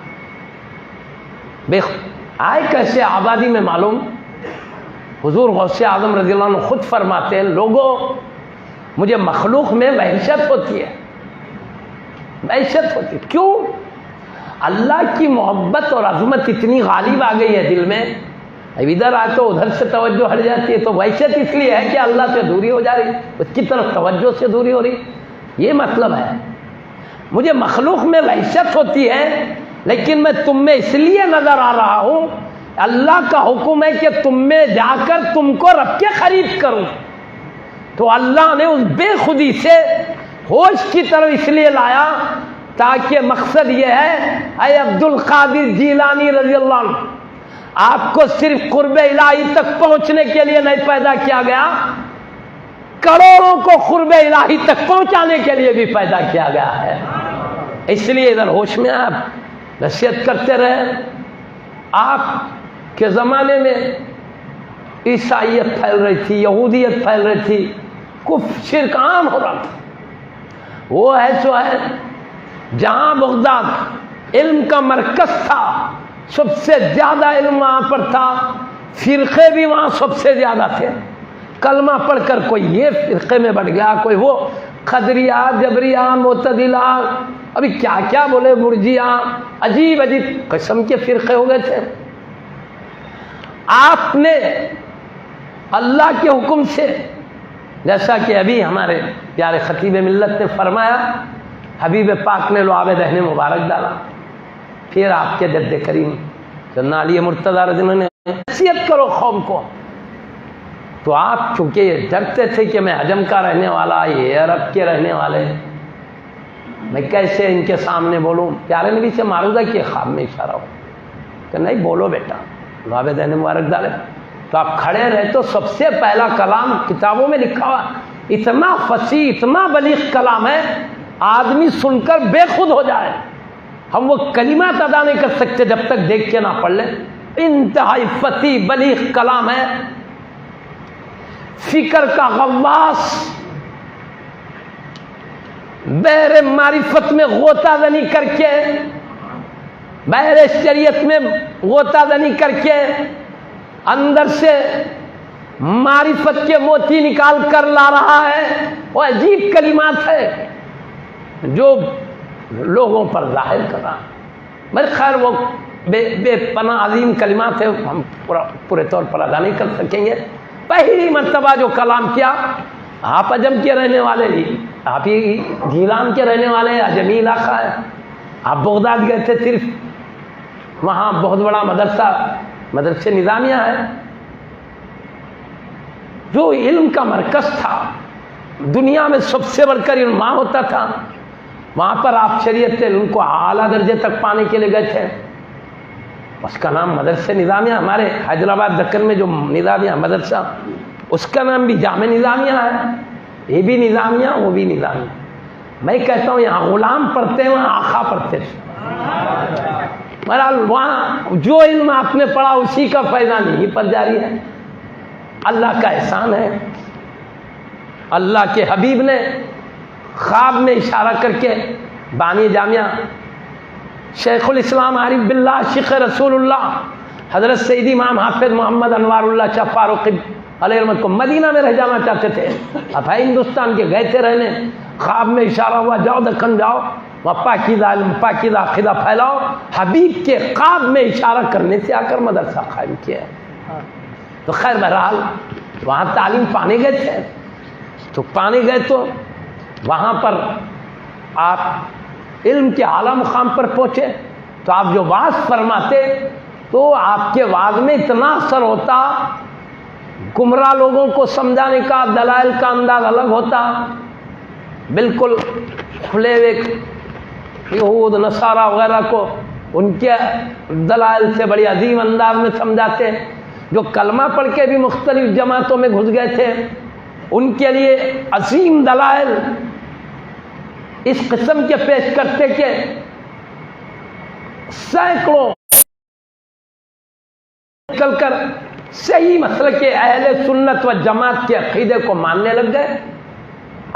آئے کیسے آبادی میں معلوم؟ حضور غوث اعظم رضی اللہ عنہ خود فرماتے ہیں لوگوں مجھے مخلوق میں وحشت ہوتی ہے، وحشت ہوتی ہے۔ کیوں؟ اللہ کی محبت اور عظمت اتنی غالب آ گئی ہے دل میں، اب ادھر آئے تو ادھر سے توجہ ہٹ جاتی ہے، تو وحشت اس لیے ہے کہ اللہ سے دوری ہو جا رہی، اس کی طرف توجہ سے دوری ہو رہی، یہ مطلب ہے۔ مجھے مخلوق میں وحشت ہوتی ہے لیکن میں تم میں اس لیے نظر آ رہا ہوں، اللہ کا حکم ہے کہ تم میں جا کر تم کو رب کے قریب کروں، تو اللہ نے اس بے خودی سے ہوش کی طرف اس لیے لایا تاکہ مقصد یہ ہے اے عبد القادر جیلانی رضی اللہ عنہ، آپ کو صرف قرب الہی تک پہنچنے کے لیے نہیں پیدا کیا گیا، کروڑوں کو قرب الہی تک پہنچانے کے لیے بھی پیدا کیا گیا ہے۔ اس لیے ادھر ہوش میں آپ نصیحت کرتے رہے۔ آپ کے زمانے میں عیسائیت پھیل رہی تھی، یہودیت پھیل رہی تھی، کفر شرک عام ہو رہا تھا۔ وہ ہے جو ہے جہاں بغداد علم کا مرکز تھا، سب سے زیادہ علم وہاں پر تھا، فرقے بھی وہاں سب سے زیادہ تھے۔ کلمہ پڑھ کر کوئی یہ فرقے میں بڑھ گیا، کوئی وہ، قدریہ، جبریہ، معتزلہ، ابھی کیا کیا بولے، مرجیہ، عجیب عجیب قسم کے فرقے ہو گئے تھے۔ آپ نے اللہ کے حکم سے، جیسا کہ ابھی ہمارے پیارے خطیب ملت نے فرمایا، حبیب پاک نے لعاب دہن مبارک ڈالا، پھر آپ کے جد کریم سیدنا علی مرتضیٰ رضی اللہ عنہ نے نصیحت کرو قوم کو، تو آپ چونکہ ڈرتے تھے کہ میں حجم کا رہنے والا، یہ عرب کے رہنے والے، میں کیسے ان کے سامنے بولوں، پیارے نبی سے معروضہ کیا، خواب میں اشارہ ہو کہ نہیں بولو بیٹا، لعاب دہن مبارک ڈالے، تو آپ کھڑے رہے تو سب سے پہلا کلام کتابوں میں لکھا ہوا، اتنا فصیح اتنا بلیغ کلام ہے، آدمی سن کر بے خود ہو جائے، ہم وہ کلمات ادا نہیں کر سکتے جب تک دیکھ کے نہ پڑھ لیں، انتہائی فصیح بلیغ کلام ہے، فکر کا غواص، بحر معرفت میں غوطہ زنی کر کے، بحر شریعت میں غوطہ زنی کر کے اندر سے معرفت کے موتی نکال کر لا رہا ہے، وہ عجیب کلمات ہے جو لوگوں پر ظاہر کر رہا ہے، مگر خیر وہ بے پناہ عظیم کلمات ہے، ہم پورے طور پر ادا نہیں کر سکیں گے۔ پہلی مرتبہ جو کلام کیا، آپ عجم کے رہنے والے ہی، آپ ہی گیلان کے رہنے والے، عجمی علاقہ ہے، آپ بغداد گئے تھے، صرف وہاں بہت بڑا مدرسہ نظامیہ ہے جو علم کا مرکز تھا، دنیا میں سب سے بڑھ کر علم ہوتا تھا، وہاں پر آپ شریعت علم کو اعلیٰ درجے تک پانے کے لیے گئے تھے، اس کا نام مدرسہ نظامیہ، ہمارے حیدرآباد دکن میں جو نظامیہ مدرسہ، اس کا نام بھی جامع نظامیہ ہے، یہ بھی نظامیہ وہ بھی نظامیہ۔ میں کہتا ہوں یہاں غلام پڑھتے ہیں، وہاں آقا پڑھتے ہیں، بہرحال وہاں جو علم آپ نے پڑھا اسی کا فیضان یہیں پر جاری ہے، اللہ کا احسان ہے۔ اللہ کے حبیب نے خواب میں اشارہ کر کے بانی جامعہ شیخ الاسلام عارف باللہ شیخ رسول اللہ حضرت سیدی امام حافظ محمد انوار اللہ شاہ فاروق علیہ رحمت کو مدینہ میں رہ جانا چاہتے تھے، اب ہے ہندوستان کے، گئے تھے رہنے، خواب میں اشارہ ہوا جاؤ دکن جاؤ، وہاں پاکیزہ علم پاکیزہ عقیدہ پھیلاؤ، حبیب کے خواب میں اشارہ کرنے سے آ کر مدرسہ قائم کیا ہے۔ تو خیر بہرحال وہاں تعلیم پانے گئے تھے، تو پانے گئے تو وہاں پر آپ علم کے اعلیٰ مقام پر پہنچے، تو آپ جو واعظ فرماتے تو آپ کے واعظ میں اتنا اثر ہوتا، گمراہ لوگوں کو سمجھانے کا دلائل کا انداز الگ ہوتا، بالکل کھلے ہوئے یہود نصارہ وغیرہ کو ان کے دلائل سے بڑی عظیم انداز میں سمجھاتے، جو کلمہ پڑھ کے بھی مختلف جماعتوں میں گھس گئے تھے ان کے لیے عظیم دلائل اس قسم کے پیش کرتے کہ سینکڑوں نکل کر صحیح مسلک کے اہل سنت و جماعت کے عقیدے کو ماننے لگ گئے۔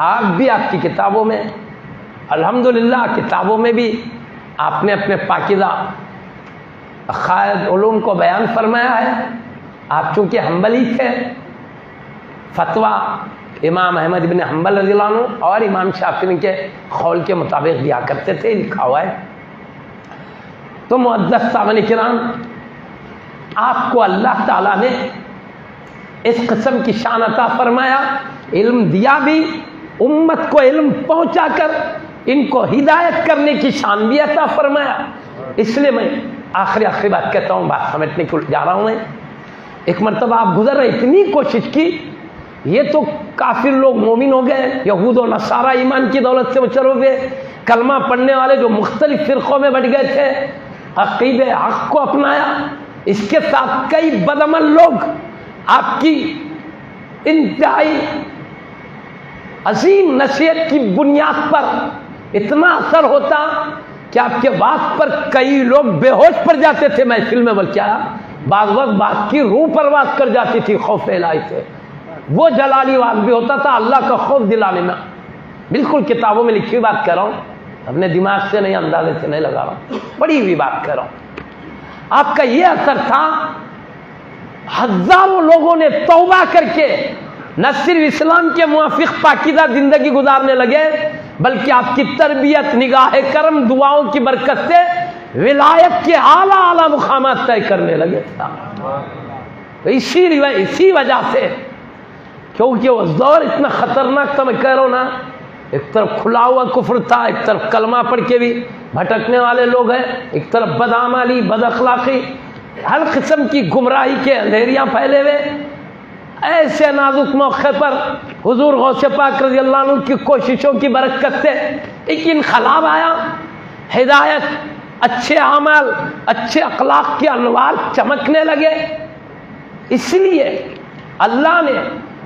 آپ بھی آپ کی کتابوں میں الحمدللہ کتابوں میں بھی آپ نے اپنے پاکیزہ عقائد علوم کو بیان فرمایا ہے۔ آپ چونکہ حنبلی تھے، فتویٰ امام احمد بن حنبل رضی اللہ عنہ اور امام شافعی کے قول کے مطابق دیا کرتے تھے، لکھا ہوا ہے۔ تو معزز سامعین کرام، آپ کو اللہ تعالیٰ نے اس قسم کی شان عطا فرمایا، علم دیا بھی، امت کو علم پہنچا کر ان کو ہدایت کرنے کی شان بھی عطا فرمایا۔ اس لیے میں آخری بات کہتا ہوں، بات سمجھنے کو جا رہا ہوں میں۔ ایک مرتبہ آپ گزر رہے، اتنی کوشش کی، یہ تو کافر لوگ مومن ہو گئے، یہود و نصارہ ایمان کی دولت سے مچر ہو گئے، کلمہ پڑھنے والے جو مختلف فرقوں میں بٹ گئے تھے، عقیدہ حق کو اپنایا، اس کے ساتھ کئی بدعمل لوگ آپ کی انتہائی عظیم نصیحت کی بنیاد پر اتنا اثر ہوتا کہ آپ کے بات پر کئی لوگ بے ہوش پڑ جاتے تھے محفل میں، بلکہ بعض وقت بات کی روح پرواز کر جاتی تھی خوف الہی سے، وہ جلالی واز بھی ہوتا تھا اللہ کا خوف دلانے میں۔ بالکل کتابوں میں لکھی ہوئی بات کہہ رہا ہوں، اپنے دماغ سے نہیں، اندازے سے نہیں لگا رہا ہوں، بڑی ہوئی بات کہہ رہا ہوں۔ آپ کا یہ اثر تھا، ہزاروں لوگوں نے توبہ کر کے نہ صرف اسلام کے موافق پاکیزہ زندگی گزارنے لگے، بلکہ آپ کی تربیت، نگاہ کرم، دعاؤں کی برکت سے ولایت کے اعلیٰ مقامات طے کرنے لگے۔ تو اسی وجہ سے، کیونکہ وہ دور اتنا خطرناک تھا، میں کہہ رہا ہوں نا، ایک طرف کھلا ہوا کفر تھا، ایک طرف کلمہ پڑھ کے بھی بھٹکنے والے لوگ ہیں، ایک طرف بدعملی، بد اخلاقی، ہر قسم کی گمراہی کے اندھیریاں پھیلے ہوئے۔ ایسے نازک موقع پر حضور غوث پاک رضی اللہ عنہ کی کوششوں کی برکت سے ایک انقلاب آیا، ہدایت، اچھے اعمال، اچھے اخلاق کے انوار چمکنے لگے۔ اس لیے اللہ نے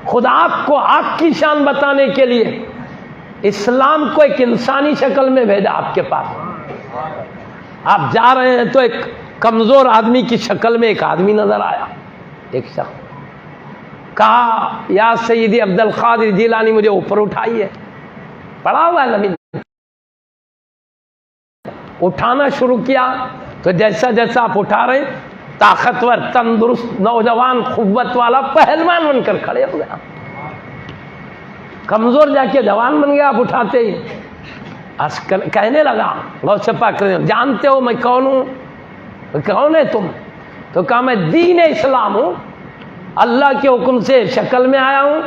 خود آپ کو آپ کی شان بتانے کے لیے اسلام کو ایک انسانی شکل میں بھیجا آپ کے پاس۔ آپ جا رہے ہیں تو ایک کمزور آدمی کی شکل میں ایک آدمی نظر آیا، ایک شخص، کہا یا سیدی عبد القادر جیلانی مجھے اوپر اٹھائیے، پڑا ہوا ہے زمین، اٹھانا شروع کیا تو جیسا جیسا آپ اٹھا رہے ہیں طاقتور، تندرست نوجوان، قوت والا پہلوان بن کر کھڑے ہو گیا، کمزور جا کے جوان بن گیا آپ اٹھاتے ہی۔ کہنے لگا غوث پاک جانتے ہو میں کون ہوں؟ کون ہے تم؟ تو کہا میں دین اسلام ہوں، اللہ کے حکم سے شکل میں آیا ہوں،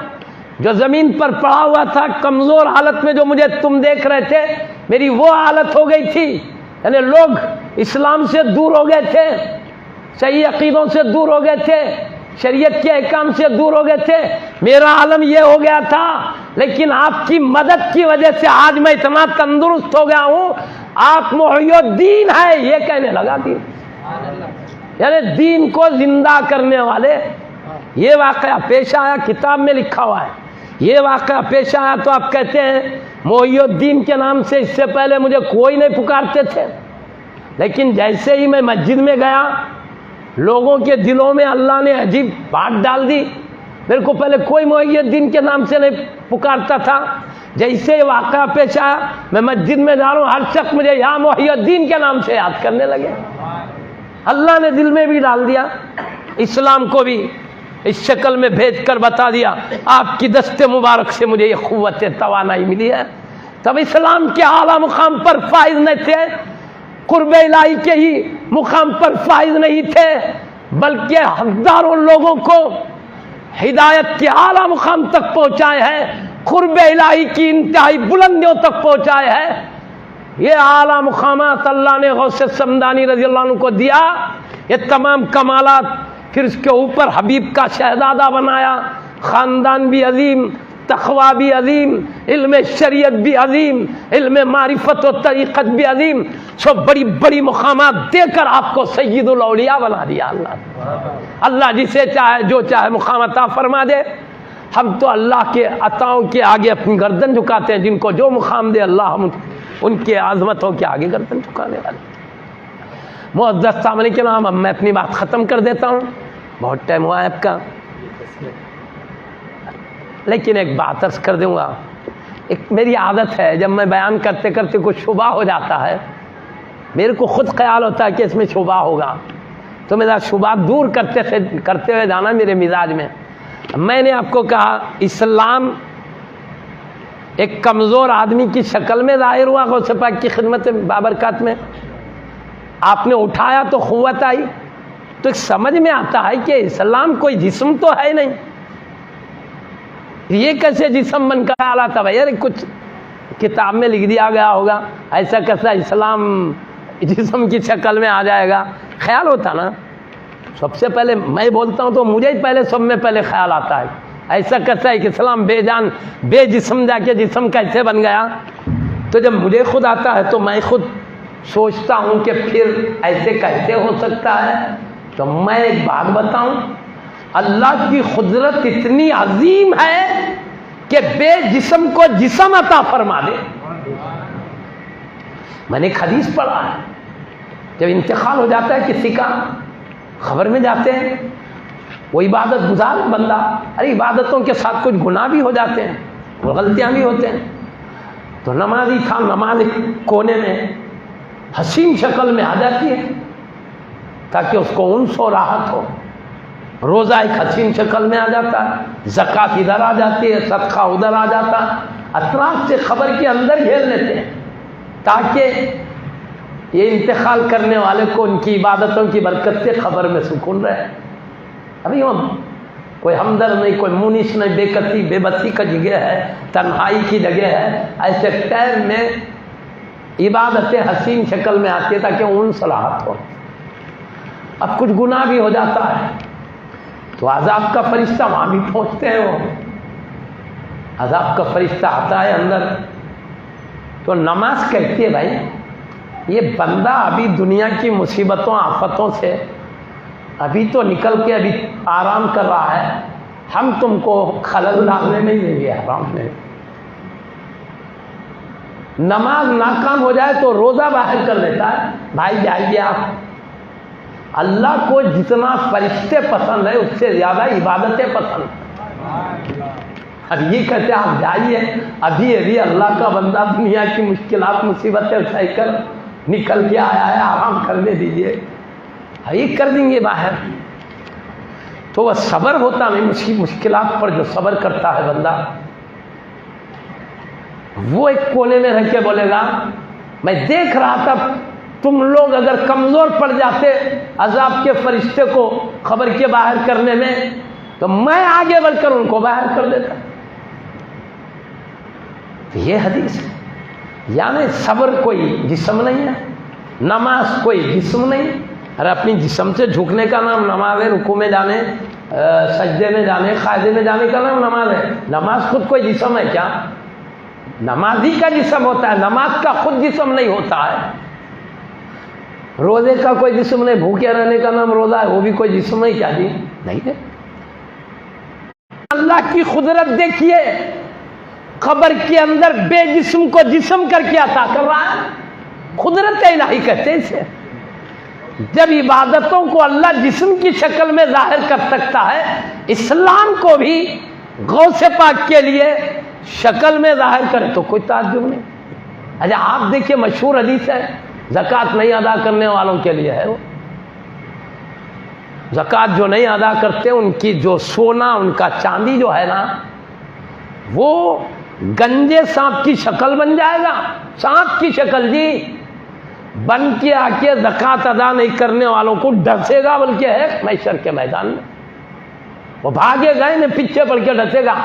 جو زمین پر پڑا ہوا تھا کمزور حالت میں، جو مجھے تم دیکھ رہے تھے، میری وہ حالت ہو گئی تھی، یعنی لوگ اسلام سے دور ہو گئے تھے، صحیح عقیدوں سے دور ہو گئے تھے، شریعت کے احکام سے دور ہو گئے تھے، میرا عالم یہ ہو گیا تھا، لیکن آپ کی مدد کی وجہ سے آج میں اتنا تندرست ہو گیا ہوں، آپ محی الدین ہے، یہ کہنے لگا دین، یعنی دین کو زندہ کرنے والے۔ یہ واقعہ پیش آیا، کتاب میں لکھا ہوا ہے، یہ واقعہ پیش آیا تو آپ کہتے ہیں محی الدین کے نام سے اس سے پہلے مجھے کوئی نہیں پکارتے تھے، لیکن جیسے ہی میں مسجد میں گیا لوگوں کے دلوں میں اللہ نے عجیب بات ڈال دی، میرے کو پہلے کوئی محی الدین کے نام سے نہیں پکارتا تھا، جیسے واقعہ پیش آیا میں مسجد میں جا رہا ہوں، ہر شخص مجھے یا محی الدین کے نام سے یاد کرنے لگے۔ اللہ نے دل میں بھی ڈال دیا، اسلام کو بھی اس شکل میں بھیج کر بتا دیا، آپ کی دست مبارک سے مجھے یہ قوت توانائی ملی ہے۔ تب اسلام کے اعلیٰ مقام پر فائز نہیں تھے، قرب الہی کے ہی مقام پر فائز نہیں تھے، بلکہ ہزاروں لوگوں کو ہدایت کے اعلیٰ مقام تک پہنچائے ہیں، قرب الہی کی انتہائی بلندیوں تک پہنچائے ہیں۔ یہ اعلیٰ مقامات اللہ نے غوث سمدانی رضی اللہ عنہ کو دیا، یہ تمام کمالات، پھر اس کے اوپر حبیب کا شہزادہ بنایا، خاندان بھی عظیم، تقویٰ بھی عظیم، علم شریعت بھی عظیم، علم معرفت و طریقت بھی عظیم، سب بڑی بڑی مقامات دے کر آپ کو سید الاولیاء بنا دیا اللہ جسے چاہے جو چاہے مقام عطا فرما دے۔ ہم تو اللہ کے عطاؤں کے آگے اپنی گردن جھکاتے ہیں، جن کو جو مقام دے اللہ ہم ان کے عظمتوں کے آگے گردن جھکانے والے۔ معزز سامنے کے نام، اب میں اپنی بات ختم کر دیتا ہوں، بہت ٹائم ہوا ہے آپ کا، لیکن ایک بات عرض کر دوں گا، ایک میری عادت ہے جب میں بیان کرتے کرتے کچھ شبہ ہو جاتا ہے، میرے کو خود خیال ہوتا ہے کہ اس میں شبہ ہوگا، تو میرا شبہ دور کرتے ہوئے جانا میرے مزاج میں۔ میں نے آپ کو کہا اسلام ایک کمزور آدمی کی شکل میں ظاہر ہوا غوث پاک کی خدمت بابرکات میں، آپ نے اٹھایا تو قوت آئی، تو ایک سمجھ میں آتا ہے کہ اسلام کوئی جسم تو ہے نہیں، یہ کیسے جسم بن کر آلا تھا بھائی، کچھ کتاب میں لکھ دیا گیا ہوگا، ایسا کیسا اسلام جسم کی شکل میں آ جائے گا، خیال ہوتا نا۔ سب سے پہلے میں بولتا ہوں تو مجھے ہی پہلے سب میں پہلے خیال آتا ہے، ایسا کیسا ہے کہ اسلام بے جان بے جسم جا کے جسم کیسے بن گیا۔ تو جب مجھے خود آتا ہے تو میں خود سوچتا ہوں کہ پھر ایسے کیسے ہو سکتا ہے۔ تو میں ایک بات بتاؤں، اللہ کی قدرت اتنی عظیم ہے کہ بے جسم کو جسم عطا فرما دے۔ میں نے ایک حدیث پڑھا ہے، جب انتقال ہو جاتا ہے کسی کا، خبر میں جاتے ہیں وہ عبادت گزار بندہ، ارے عبادتوں کے ساتھ کچھ گناہ بھی ہو جاتے ہیں، وہ غلطیاں بھی ہوتے ہیں، تو نمازی تھا، نماز کونے میں حسین شکل میں آ جاتی ہے تاکہ اس کو انس و راحت ہو، روزہ ایک حسین شکل میں آ جاتا ہے، زکوٰۃ ادھر آ جاتی ہے، صدقہ ادھر آ جاتا ہے، اطراف سے خبر کے اندر گھیر لیتے ہیں تاکہ یہ انتقال کرنے والے کو ان کی عبادتوں کی برکت سے خبر میں سکون رہے۔ ابھی ہم کوئی ہمدرد نہیں، کوئی مونس نہیں، بے کسی بے بسی کا جگہ ہے، تنہائی کی جگہ ہے، ایسے ٹائم میں عبادتیں حسین شکل میں آتی ہے تاکہ ان صلاحت ہو۔ اب کچھ گناہ بھی ہو جاتا ہے تو عذاب کا فرشتہ وہاں بھی پہنچتے ہیں، وہ عذاب کا فرشتہ آتا ہے اندر، تو نماز کہتی ہے بھائی یہ بندہ ابھی دنیا کی مصیبتوں آفتوں سے ابھی تو نکل کے ابھی آرام کر رہا ہے، ہم تم کو خلل ڈالنے نہیں دیں گے آرام میں۔ نماز ناکام ہو جائے تو روزہ باہر کر لیتا ہے، بھائی جائیے آپ، اللہ کو جتنا فرشتے پسند ہے اس سے زیادہ عبادتیں پسند ہیں۔ اب یہ کہتے ہیں آپ جائیے، ابھی اللہ کا بندہ دنیا کی مشکلات مصیبتیں سہ کر نکل کے آیا ہے، آرام کرنے دیجیے، یہ کر دیں گے باہر۔ تو وہ صبر ہوتا نہیں مشکلات پر، جو صبر کرتا ہے بندہ وہ ایک کونے میں رہ کے بولے گا میں دیکھ رہا تھا تم لوگ اگر کمزور پڑ جاتے عذاب کے فرشتے کو خبر کے باہر کرنے میں تو میں آگے بڑھ کر ان کو باہر کر دیتا۔ یہ حدیث ہے، یعنی صبر کوئی جسم نہیں ہے، نماز کوئی جسم نہیں۔ ارے اپنی جسم سے جھکنے کا نام نماز ہے، رکوع میں جانے، سجدے میں جانے، قاعدے میں جانے کا نام نماز ہے۔ نماز خود کوئی جسم ہے کیا؟ نماز ہی کا جسم ہوتا ہے، نماز کا خود جسم نہیں ہوتا ہے۔ روزے کا کوئی جسم نہیں، بھوکے رہنے کا نام روزہ ہے، وہ بھی کوئی جسم نہیں کیا جی؟ نہیں ہے۔ اللہ کی قدرت دیکھیے، قبر کے اندر بے جسم کو جسم کر کے عطا کر رہا ہے، قدرت الہی کہتے ہیں اسے۔ جب عبادتوں کو اللہ جسم کی شکل میں ظاہر کر سکتا ہے، اسلام کو بھی غوث پاک کے لیے شکل میں ظاہر کرے تو کوئی تعجب نہیں۔ اچھا آپ دیکھیے مشہور حدیث ہے، زکوٰۃ نہیں ادا کرنے والوں کے لیے ہے، وہ زکوٰۃ جو نہیں ادا کرتے ان کی جو سونا ان کا چاندی جو ہے نا وہ گنجے سانپ کی شکل بن جائے گا، سانپ کی شکل جی، بن کے آ کے زکوٰۃ ادا نہیں کرنے والوں کو ڈسے گا، بلکہ ہے محشر کے میدان میں وہ بھاگے گئے میں پیچھے پڑ کے ڈسے گا۔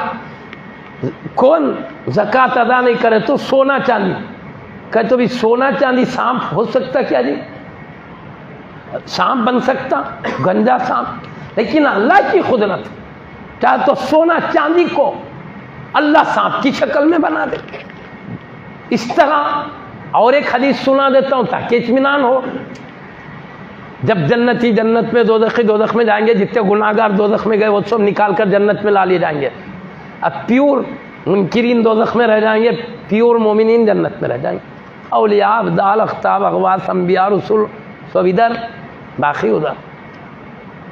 کون زکوٰۃ ادا نہیں کرے تو سونا چاندی، کہ تو بھی سونا چاندی سانپ ہو سکتا کیا جی؟ سانپ بن سکتا، گنجا سانپ، لیکن اللہ کی قدرت چاہے تو سونا چاندی کو اللہ سانپ کی شکل میں بنا دے۔ اس طرح اور ایک حدیث سنا دیتا ہوں تاکہ اطمینان ہو۔ جب جنتی جنت میں، دوزخی دوزخ میں جائیں گے، جتنے گناہ گار دوزخ میں گئے وہ سب نکال کر جنت میں لا لیے جائیں گے۔ اب پیور منکرین دوزخ میں رہ جائیں گے، پیور مومنین جنت میں رہ جائیں گے۔ اولیاء، ابدال، اقطاب، اغواث، انبیاء، رسول سب ادھر، باقی ادھر۔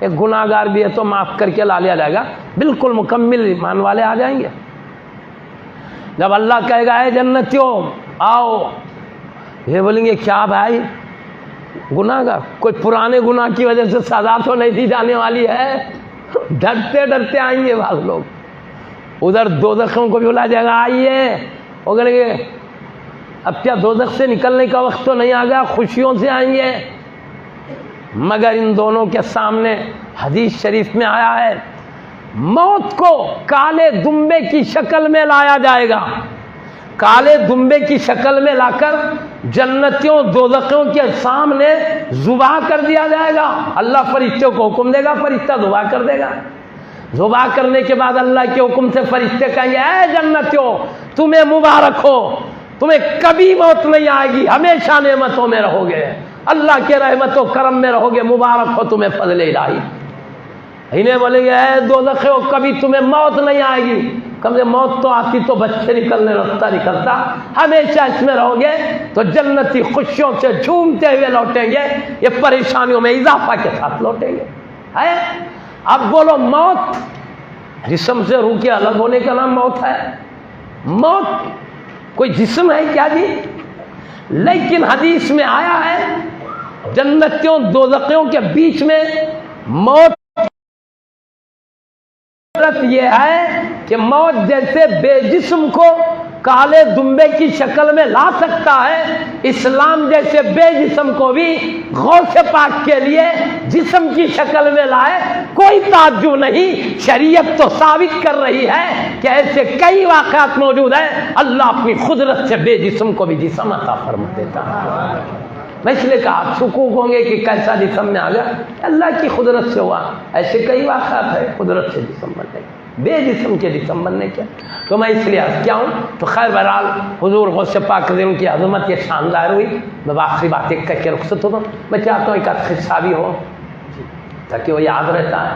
ایک گناہ گار بھی ہے تو معاف کر کے لا لیا جائے گا، بالکل مکمل ایمان والے آ جائیں گے۔ جب اللہ کہے گا اے جنتیوں آؤ، یہ بولیں گے کیا بھائی؟ گناہ گار، کوئی پرانے گناہ کی وجہ سے سزا تو نہیں دی جانے والی ہے؟ ڈرتے ڈرتے آئیں گے بعض لوگ۔ ادھر دوزخیوں کو بھی بلایا جائے گا آئیے، وہ کہیں گے اب کیا دوزخ سے نکلنے کا وقت تو نہیں آ گیا، خوشیوں سے آئیں گے۔ مگر ان دونوں کے سامنے حدیث شریف میں آیا ہے موت کو کالے دمبے کی شکل میں لایا جائے گا، کالے دمبے کی شکل میں لا کر جنتیوں دوزخیوں کے سامنے ذبح کر دیا جائے گا۔ اللہ فرشتوں کو حکم دے گا، فرشتہ ذبح کر دے گا۔ ذبح کرنے کے بعد اللہ کے حکم سے فرشتے کہیں گے اے جنتیوں تمہیں مبارک ہو، تمہیں کبھی موت نہیں آئے گی، ہمیشہ نعمتوں میں رہو گے، اللہ کے رحمت و کرم میں رہو گے، مبارک ہو تمہیں فضل الہی۔ انہیں بولیں گے اے دوزخیوں کبھی تمہیں موت نہیں آئے گی، کم سے موت تو آتی تو بچے نکلنے راستہ نکلتا، ہمیشہ اس میں رہو گے۔ تو جنتی خوشیوں سے جھومتے ہوئے لوٹیں گے، یہ پریشانیوں میں اضافہ کے ساتھ لوٹیں گے۔ ہے اب بولو موت جسم سے روح کے الگ ہونے کا نام موت ہے؟ موت کوئی جسم ہے کیا جی؟ لیکن حدیث میں آیا ہے جنتیوں دوزخیوں کے بیچ میں موت یہ ہے کہ موت جیسے بے جسم کو کالے دمبے کی شکل میں لا سکتا ہے، اسلام جیسے بے جسم کو بھی غوث پاک کے لیے جسم کی شکل میں لائے، کوئی تعجب نہیں۔ شریعت تو ثابت کر رہی ہے کہ ایسے کئی واقعات موجود ہیں، اللہ اپنی قدرت سے بے جسم کو بھی جسم عطا فرما دیتا ہے۔ میں اس لیے کہا شکوک ہوں گے کہ کیسا جسم میں آ گیا، اللہ کی قدرت سے ہوا۔ ایسے کئی واقعات ہیں قدرت سے جسم بننے کے، بے جسم کے جسم بننے کے۔ تو میں اس لیے کیا ہوں تو خیر بہرحال حضور غوث پاک ان کی عظمت یہ شاندار ہوئی۔ میں آخری بات ایک کہہ کے رخصت ہوتا ہوں۔ میں چاہتا ہوں ایک قصہ بھی ہو تاکہ وہ یاد رہتا ہے۔